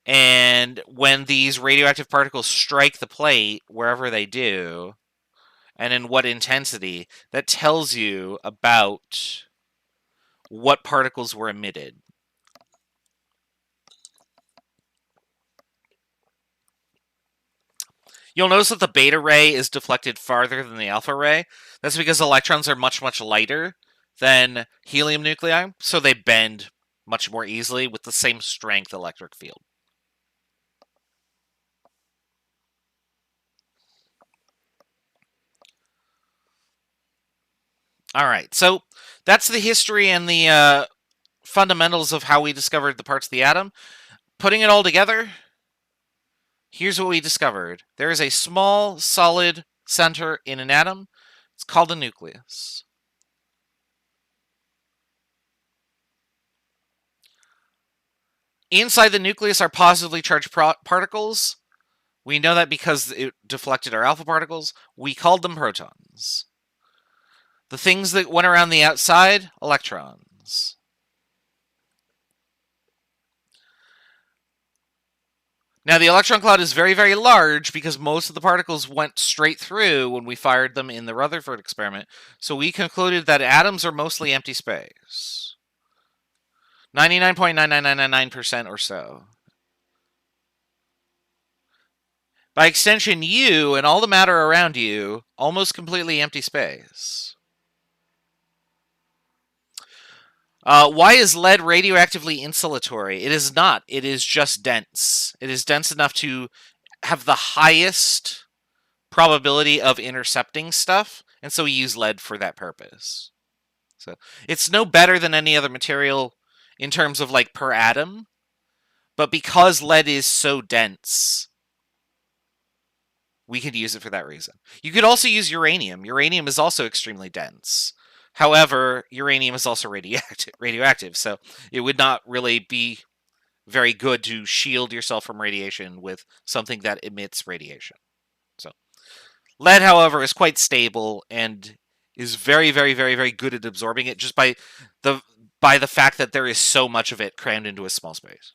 Speaker 1: And when these radioactive particles strike the plate, wherever they do, and in what intensity, that tells you about what particles were emitted. You'll notice that the beta ray is deflected farther than the alpha ray. That's because electrons are much, much lighter than helium nuclei, so they bend much more easily with the same strength electric field. All right, so that's the history and the fundamentals of how we discovered the parts of the atom. Putting it all together, here's what we discovered. There is a small, solid center in an atom. It's called a nucleus. Inside the nucleus are positively charged particles. We know that because it deflected our alpha particles. We called them protons. The things that went around the outside, electrons. Now, the electron cloud is very, very large because most of the particles went straight through when we fired them in the Rutherford experiment. So we concluded that atoms are mostly empty space. 99.99999% or so. By extension, you and all the matter around you, almost completely empty space. Why is lead radioactively insulatory? It is not. It is just dense. It is dense enough to have the highest probability of intercepting stuff, and so we use lead for that purpose. So it's no better than any other material in terms of like per atom, but because lead is so dense, we could use it for that reason. You could also use uranium. Uranium is also extremely dense. However, uranium is also radioactive, so it would not really be very good to shield yourself from radiation with something that emits radiation. So, lead, however, is quite stable and is very, very, very, very good at absorbing it just by the fact that there is so much of it crammed into a small space.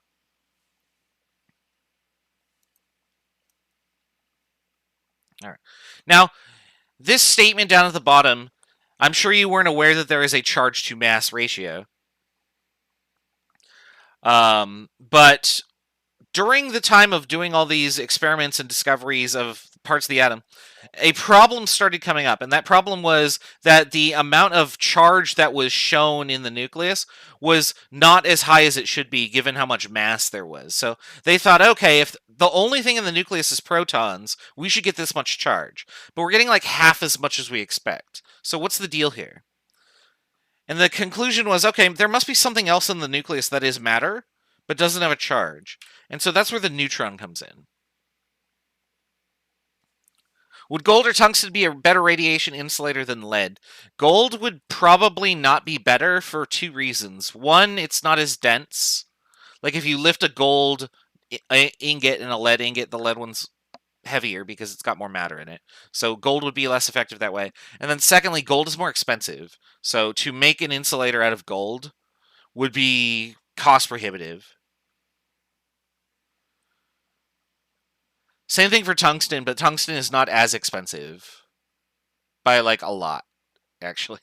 Speaker 1: All right. Now, this statement down at the bottom, I'm sure you weren't aware that there is a charge to mass ratio. But during the time of doing all these experiments and discoveries of parts of the atom, a problem started coming up, and that problem was that the amount of charge that was shown in the nucleus was not as high as it should be given how much mass there was. So they thought, okay, if the only thing in the nucleus is protons, we should get this much charge. But we're getting like half as much as we expect. So what's the deal here? And the conclusion was, okay, there must be something else in the nucleus that is matter, but doesn't have a charge. And so that's where the neutron comes in. Would gold or tungsten be a better radiation insulator than lead? Gold would probably not be better for two reasons. One, it's not as dense. Like if you lift a gold ingot and a lead ingot, the lead one's heavier because it's got more matter in it. So gold would be less effective that way. And then secondly, gold is more expensive. So to make an insulator out of gold would be cost prohibitive. Same thing for tungsten, but tungsten is not as expensive by like a lot, actually.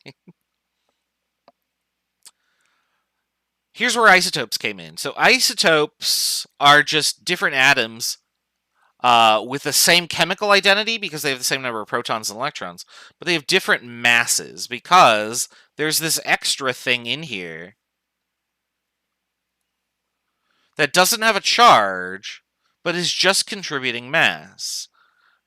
Speaker 1: Here's where isotopes came in. So isotopes are just different atoms with the same chemical identity because they have the same number of protons and electrons, but they have different masses because there's this extra thing in here that doesn't have a charge, but is just contributing mass.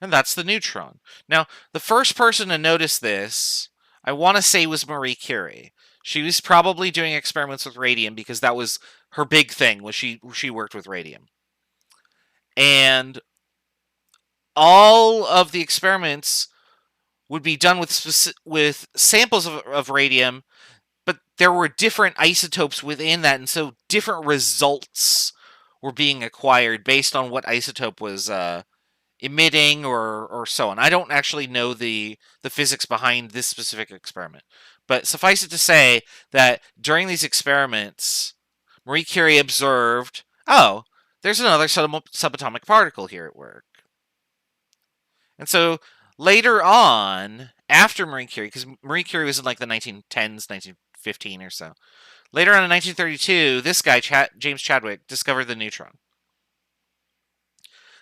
Speaker 1: And that's the neutron. Now, the first person to notice this, I want to say, was Marie Curie. She was probably doing experiments with radium because that was her big thing, was she worked with radium. And all of the experiments would be done with samples of radium, but there were different isotopes within that, and so different results were being acquired based on what isotope was emitting or so on. I don't actually know the physics behind this specific experiment, but suffice it to say that during these experiments, Marie Curie observed, oh, there's another subatomic particle here at work. And so later on, after Marie Curie, because Marie Curie was in like the 1910s, 1915 or so, later on in 1932, this guy, James Chadwick, discovered the neutron.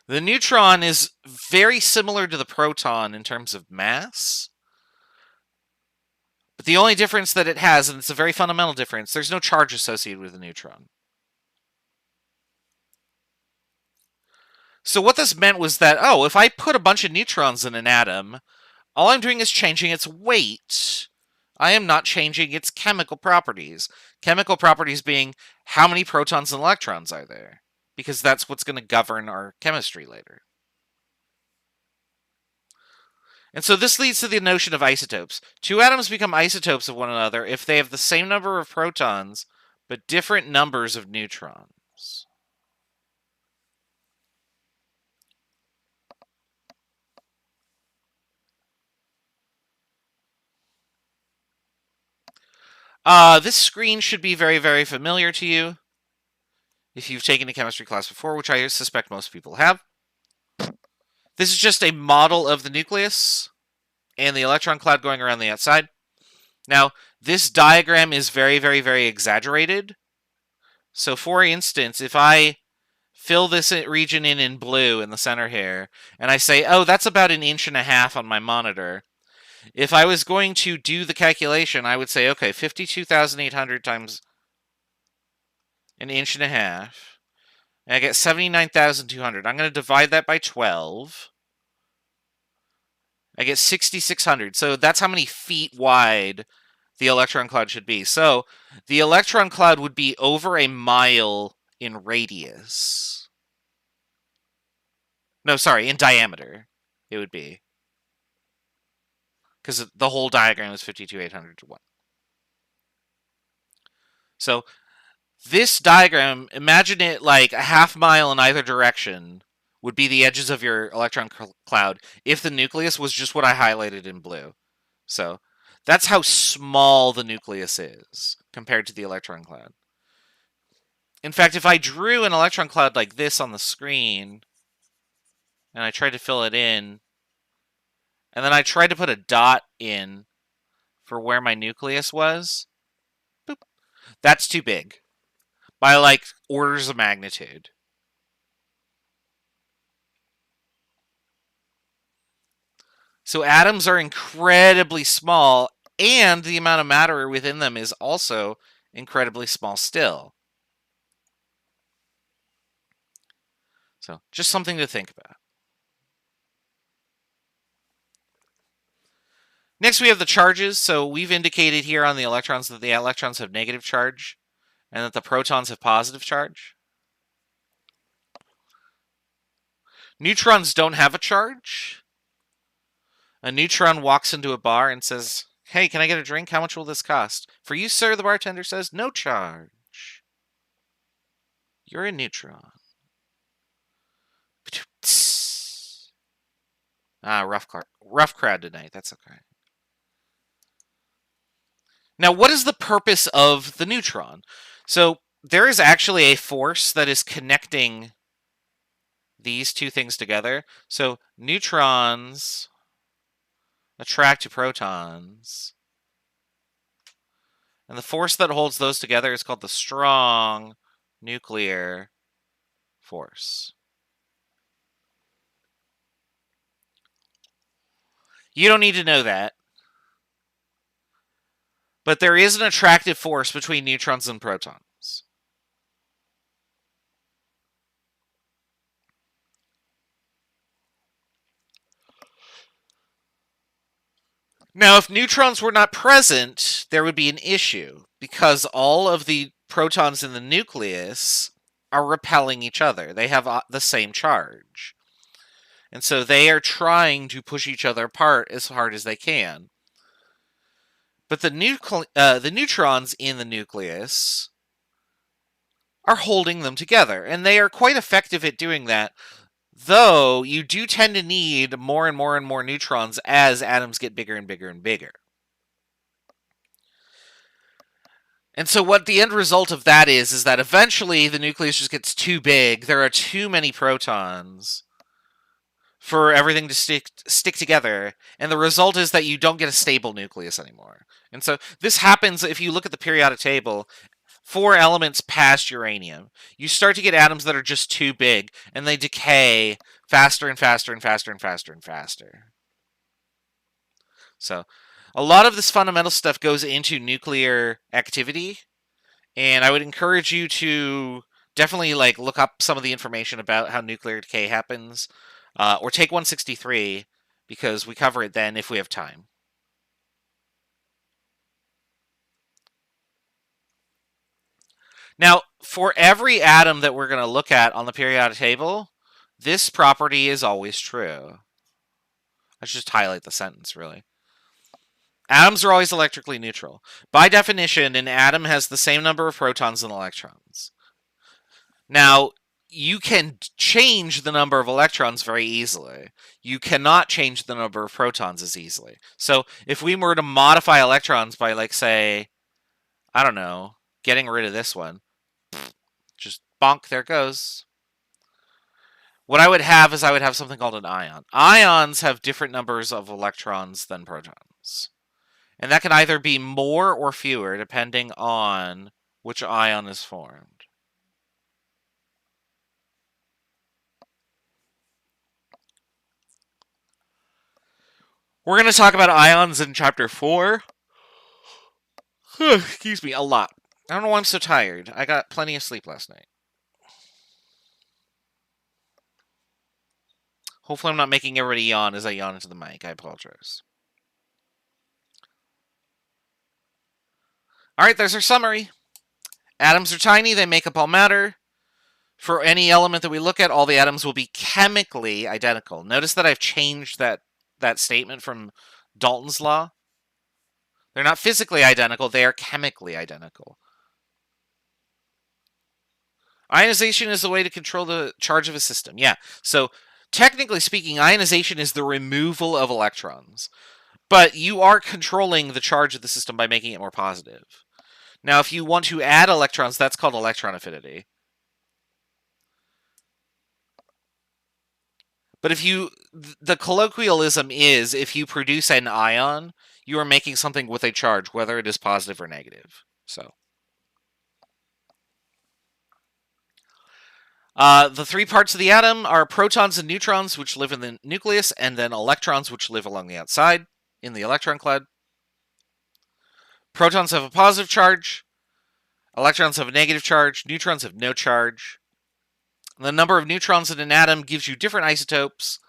Speaker 1: The neutron is very similar to the proton in terms of mass, but the only difference that it has, and it's a very fundamental difference, there's no charge associated with the neutron. So what this meant was that, oh, if I put a bunch of neutrons in an atom, all I'm doing is changing its weight. I am not changing its chemical properties. Chemical properties being how many protons and electrons are there, because that's what's going to govern our chemistry later. And so this leads to the notion of isotopes. Two atoms become isotopes of one another if they have the same number of protons, but different numbers of neutrons. This screen should be very, very familiar to you if you've taken a chemistry class before, which I suspect most people have. This is just a model of the nucleus and the electron cloud going around the outside. Now, this diagram is very, very, very exaggerated. So, for instance, if I fill this region in blue in the center here, and I say, oh, that's about 1.5 inches on my monitor, if I was going to do the calculation, I would say, okay, 52,800 times 1.5 inches, and I get 79,200. I'm going to divide that by 12. I get 6,600. So that's how many feet wide the electron cloud should be. So the electron cloud would be over 1 mile in radius. No, sorry, in diameter it would be. Because the whole diagram is 52,800 to 1. So this diagram, imagine it like a 1/2 mile in either direction would be the edges of your electron cloud if the nucleus was just what I highlighted in blue. So that's how small the nucleus is compared to the electron cloud. In fact, if I drew an electron cloud like this on the screen and I tried to fill it in, and then I tried to put a dot in for where my nucleus was, boop, that's too big by like orders of magnitude. So atoms are incredibly small, and the amount of matter within them is also incredibly small still. So just something to think about. Next, we have the charges. So we've indicated here on the electrons that the electrons have negative charge and that the protons have positive charge. Neutrons don't have a charge. A neutron walks into a bar and says, "Hey, can I get a drink? How much will this cost?" "For you, sir," the bartender says, "no charge. You're a neutron." Rough crowd tonight. That's okay. Now, what is the purpose of the neutron? So there is actually a force that is connecting these two things together. So neutrons attract to protons, and the force that holds those together is called the strong nuclear force. You don't need to know that. But there is an attractive force between neutrons and protons. Now, if neutrons were not present, there would be an issue, because all of the protons in the nucleus are repelling each other. They have the same charge. And so they are trying to push each other apart as hard as they can. But the neutrons in the nucleus are holding them together, and they are quite effective at doing that, though you do tend to need more and more and more neutrons as atoms get bigger and bigger and bigger. And so what the end result of that is that eventually the nucleus just gets too big. There are too many protons for everything to stick together, and the result is that you don't get a stable nucleus anymore. And so this happens if you look at the periodic table. 4 elements past uranium, you start to get atoms that are just too big, and they decay faster and faster and faster and faster and faster. So a lot of this fundamental stuff goes into nuclear activity, and I would encourage you to definitely look up some of the information about how nuclear decay happens, or take 163, because we cover it then if we have time. Now, for every atom that we're going to look at on the periodic table, this property is always true. I should just highlight the sentence, really. Atoms are always electrically neutral. By definition, an atom has the same number of protons and electrons. Now, you can change the number of electrons very easily. You cannot change the number of protons as easily. So, if we were to modify electrons by, say, I don't know, getting rid of this one, just bonk, there it goes. What I would have is something called an ion. Ions have different numbers of electrons than protons. And that can either be more or fewer depending on which ion is formed. We're going to talk about ions in Chapter 4. Excuse me, a lot. I don't know why I'm so tired. I got plenty of sleep last night. Hopefully I'm not making everybody yawn as I yawn into the mic. I apologize. Alright, there's our summary. Atoms are tiny, they make up all matter. For any element that we look at, all the atoms will be chemically identical. Notice that I've changed that statement from Dalton's law. They're not physically identical, they are chemically identical. Ionization is the way to control the charge of a system. Yeah, so technically speaking, ionization is the removal of electrons. But you are controlling the charge of the system by making it more positive. Now, if you want to add electrons, that's called electron affinity. But the colloquialism is, if you produce an ion, you are making something with a charge, whether it is positive or negative. So, the three parts of the atom are protons and neutrons, which live in the nucleus, and then electrons, which live along the outside in the electron cloud. Protons have a positive charge. Electrons have a negative charge. Neutrons have no charge. The number of neutrons in an atom gives you different isotopes.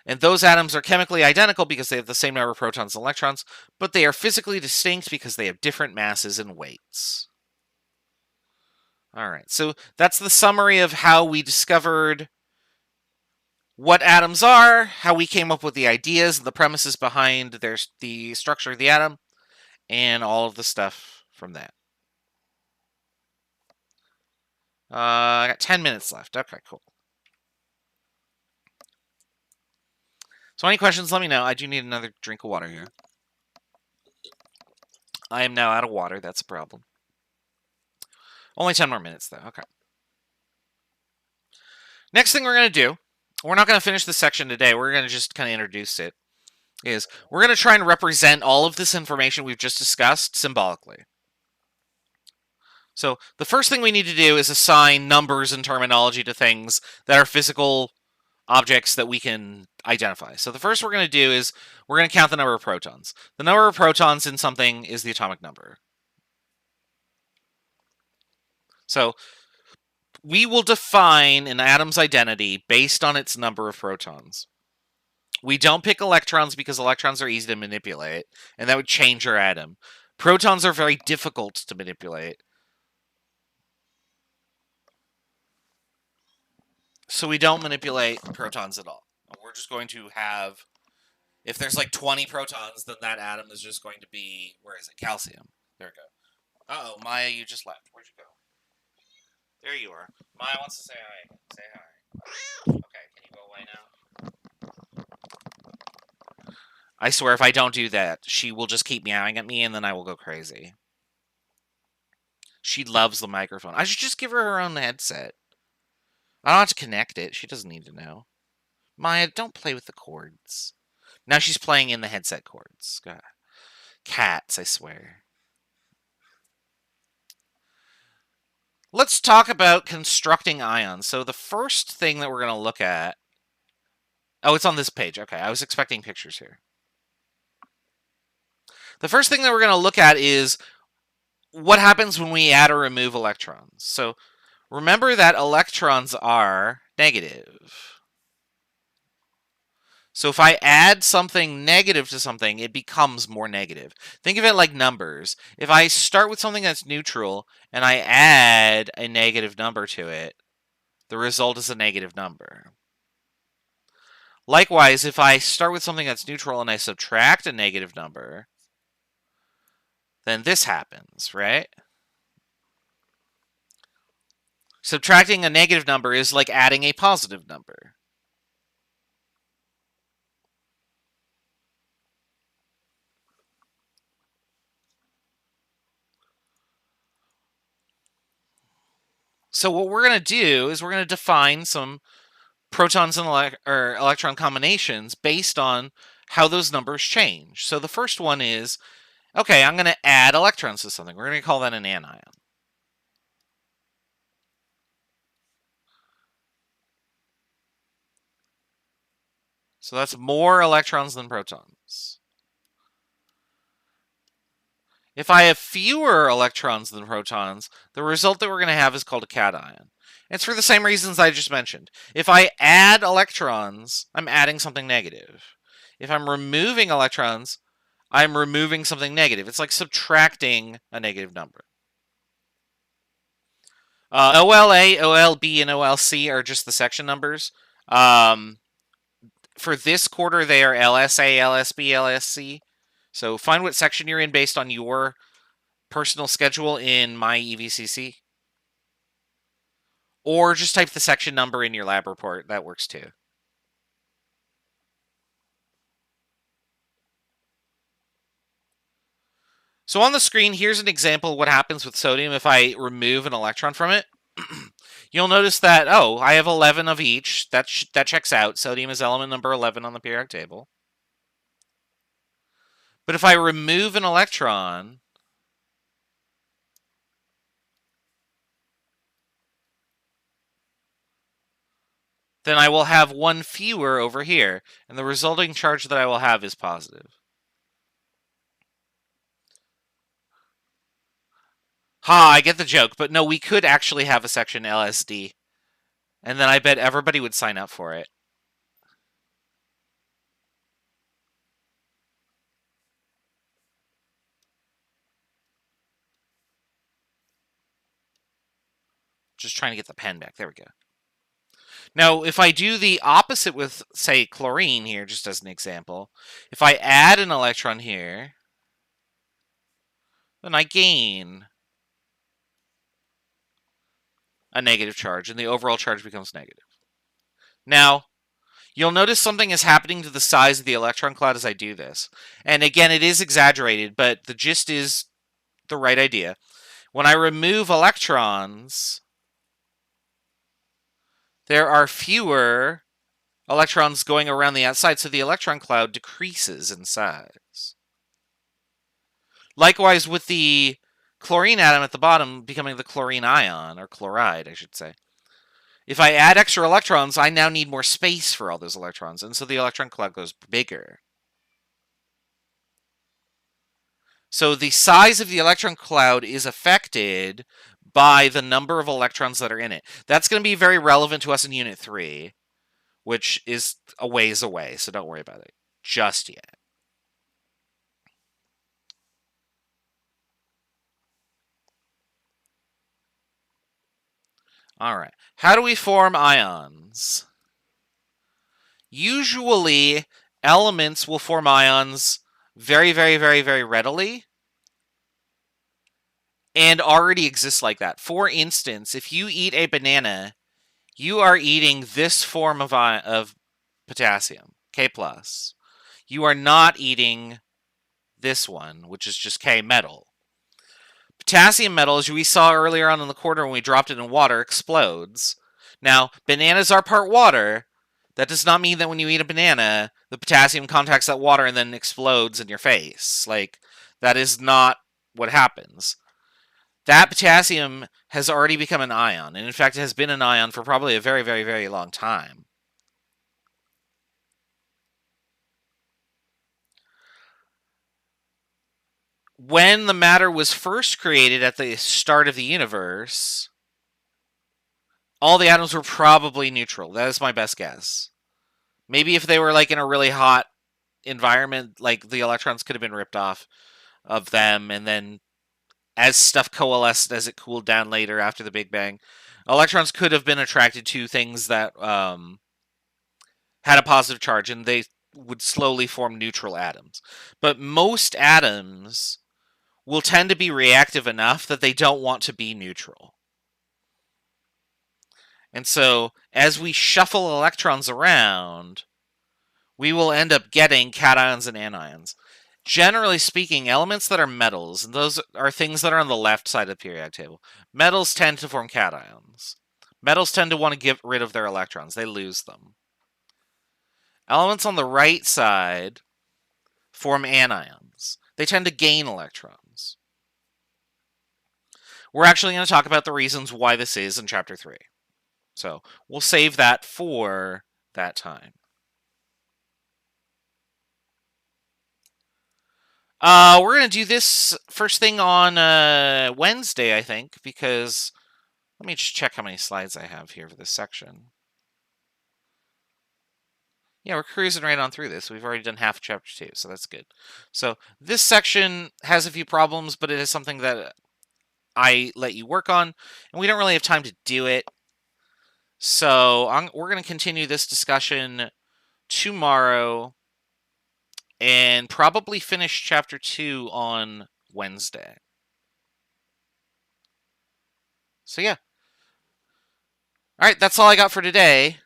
Speaker 1: And those atoms are chemically identical because they have the same number of protons and electrons, but they are physically distinct because they have different masses and weights. All right, so that's the summary of how we discovered what atoms are, how we came up with the ideas and the premises behind the structure of the atom, and all of the stuff from that. I got 10 minutes left. Okay, cool. So any questions, let me know. I do need another drink of water here. I am now out of water. That's a problem. Only 10 more minutes, though. Okay. Next thing we're going to do, we're not going to finish this section today. We're going to just kind of introduce it, is we're going to try and represent all of this information we've just discussed symbolically. So the first thing we need to do is assign numbers and terminology to things that are physical objects that we can identify. So the first we're going to do is we're going to count the number of protons. The number of protons in something is the atomic number. So we will define an atom's identity based on its number of protons. We don't pick electrons because electrons are easy to manipulate, and that would change our atom. Protons are very difficult to manipulate. So we don't manipulate protons at all. We're just going to have, if there's like 20 protons, then that atom is just going to be, where is it? Calcium. There we go. Uh-oh, Maya, you just left. Where'd you go? There you are. Maya wants to say hi. Say hi. Okay, can you go away now? I swear if I don't do that, she will just keep meowing at me and then I will go crazy. She loves the microphone. I should just give her own headset. I don't have to connect it. She doesn't need to know. Maya, don't play with the cords. Now she's playing in the headset cords. God. Cats, I swear. Let's talk about constructing ions. So the first thing that we're going to look at... Oh, it's on this page. Okay, I was expecting pictures here. The first thing that we're going to look at is what happens when we add or remove electrons. So remember that electrons are negative. So if I add something negative to something, it becomes more negative. Think of it like numbers. If I start with something that's neutral and I add a negative number to it, the result is a negative number. Likewise, if I start with something that's neutral and I subtract a negative number, then this happens, right? Subtracting a negative number is like adding a positive number. So what we're going to do is we're going to define some protons and electron combinations based on how those numbers change. So the first one is, okay, I'm going to add electrons to something. We're going to call that an anion. So that's more electrons than protons. If I have fewer electrons than protons, the result that we're going to have is called a cation. It's for the same reasons I just mentioned. If I add electrons, I'm adding something negative. If I'm removing electrons, I'm removing something negative. It's like subtracting a negative number. OLA, OLB, and OLC are just the section numbers. For this quarter, they are LSA, LSB, LSC. So find what section you're in based on your personal schedule in My EVCC. Or just type the section number in your lab report. That works too. So on the screen, here's an example of what happens with sodium if I remove an electron from it. you'll notice that, oh, I have 11 of each. That checks out. Sodium is element number 11 on the periodic table. But if I remove an electron, then I will have one fewer over here, and the resulting charge that I will have is positive. Ha, I get the joke, but no, we could actually have a section LSD, and then I bet everybody would sign up for it. Just trying to get the pen back. There we go. Now, if I do the opposite with, say, chlorine here, just as an example, if I add an electron here, then I gain a negative charge, and the overall charge becomes negative. Now, you'll notice something is happening to the size of the electron cloud as I do this. And again, it is exaggerated, but the gist is the right idea. When I remove electrons, there are fewer electrons going around the outside, so the electron cloud decreases in size. Likewise, with the chlorine atom at the bottom becoming the chlorine ion, or chloride, I should say. If I add extra electrons, I now need more space for all those electrons, and so the electron cloud goes bigger. So the size of the electron cloud is affected by the number of electrons that are in it. That's going to be very relevant to us in Unit 3, which is a ways away, so don't worry about it just yet. All right. How do we form ions? Usually, elements will form ions very, very, very, very readily and already exist like that. For instance, if you eat a banana, you are eating this form of potassium, K+. You are not eating this one, which is just K metal. Potassium metal, as we saw earlier on in the quarter when we dropped it in water, explodes. Now, bananas are part water. That does not mean that when you eat a banana, the potassium contacts that water and then explodes in your face. Like, that is not what happens. That potassium has already become an ion, and in fact, it has been an ion for probably a very, very, very long time. When the matter was first created at the start of the universe, all the atoms were probably neutral. That is my best guess. Maybe if they were like in a really hot environment, like the electrons could have been ripped off of them, and then as stuff coalesced as it cooled down later after the Big Bang, electrons could have been attracted to things that had a positive charge, and they would slowly form neutral atoms. But most atoms will tend to be reactive enough that they don't want to be neutral. And so, as we shuffle electrons around, we will end up getting cations and anions. Generally speaking, elements that are metals, and those are things that are on the left side of the periodic table, metals tend to form cations. Metals tend to want to get rid of their electrons. They lose them. Elements on the right side form anions. They tend to gain electrons. We're actually going to talk about the reasons why this is in Chapter 3. So we'll save that for that time. We're going to do this first thing on Wednesday, I think, because let me just check how many slides I have here for this section. Yeah, we're cruising right on through this. We've already done half of Chapter 2, so that's good. So this section has a few problems, but it is something that I let you work on, and we don't really have time to do it. So we're going to continue this discussion tomorrow and probably finish Chapter 2 on Wednesday. So yeah. Alright, that's all I got for today.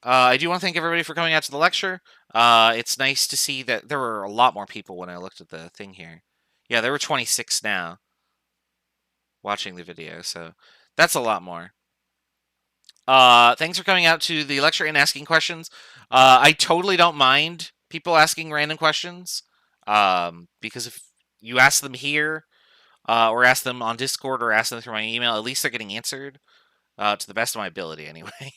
Speaker 1: I do want to thank everybody for coming out to the lecture. It's nice to see that there were a lot more people when I looked at the thing here. Yeah, there were 26 now watching the video, so that's a lot more. Thanks for coming out to the lecture and asking questions. I totally don't mind people asking random questions, because if you ask them here, or ask them on Discord, or ask them through my email, at least they're getting answered, to the best of my ability anyway.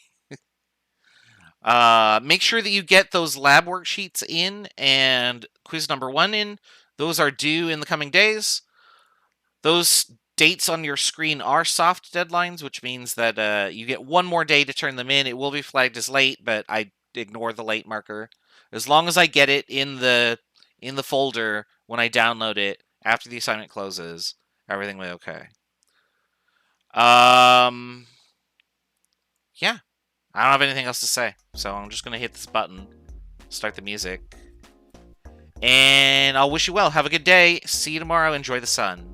Speaker 1: Make sure that you get those lab worksheets in and quiz number 1 in. Those are due in the coming days. Those dates on your screen are soft deadlines, which means that you get one more day to turn them in. It will be flagged as late, but I ignore the late marker. As long as I get it in the folder when I download it after the assignment closes, everything will be okay. Yeah. I don't have anything else to say, so I'm just going to hit this button, start the music, and I'll wish you well. Have a good day. See you tomorrow. Enjoy the sun.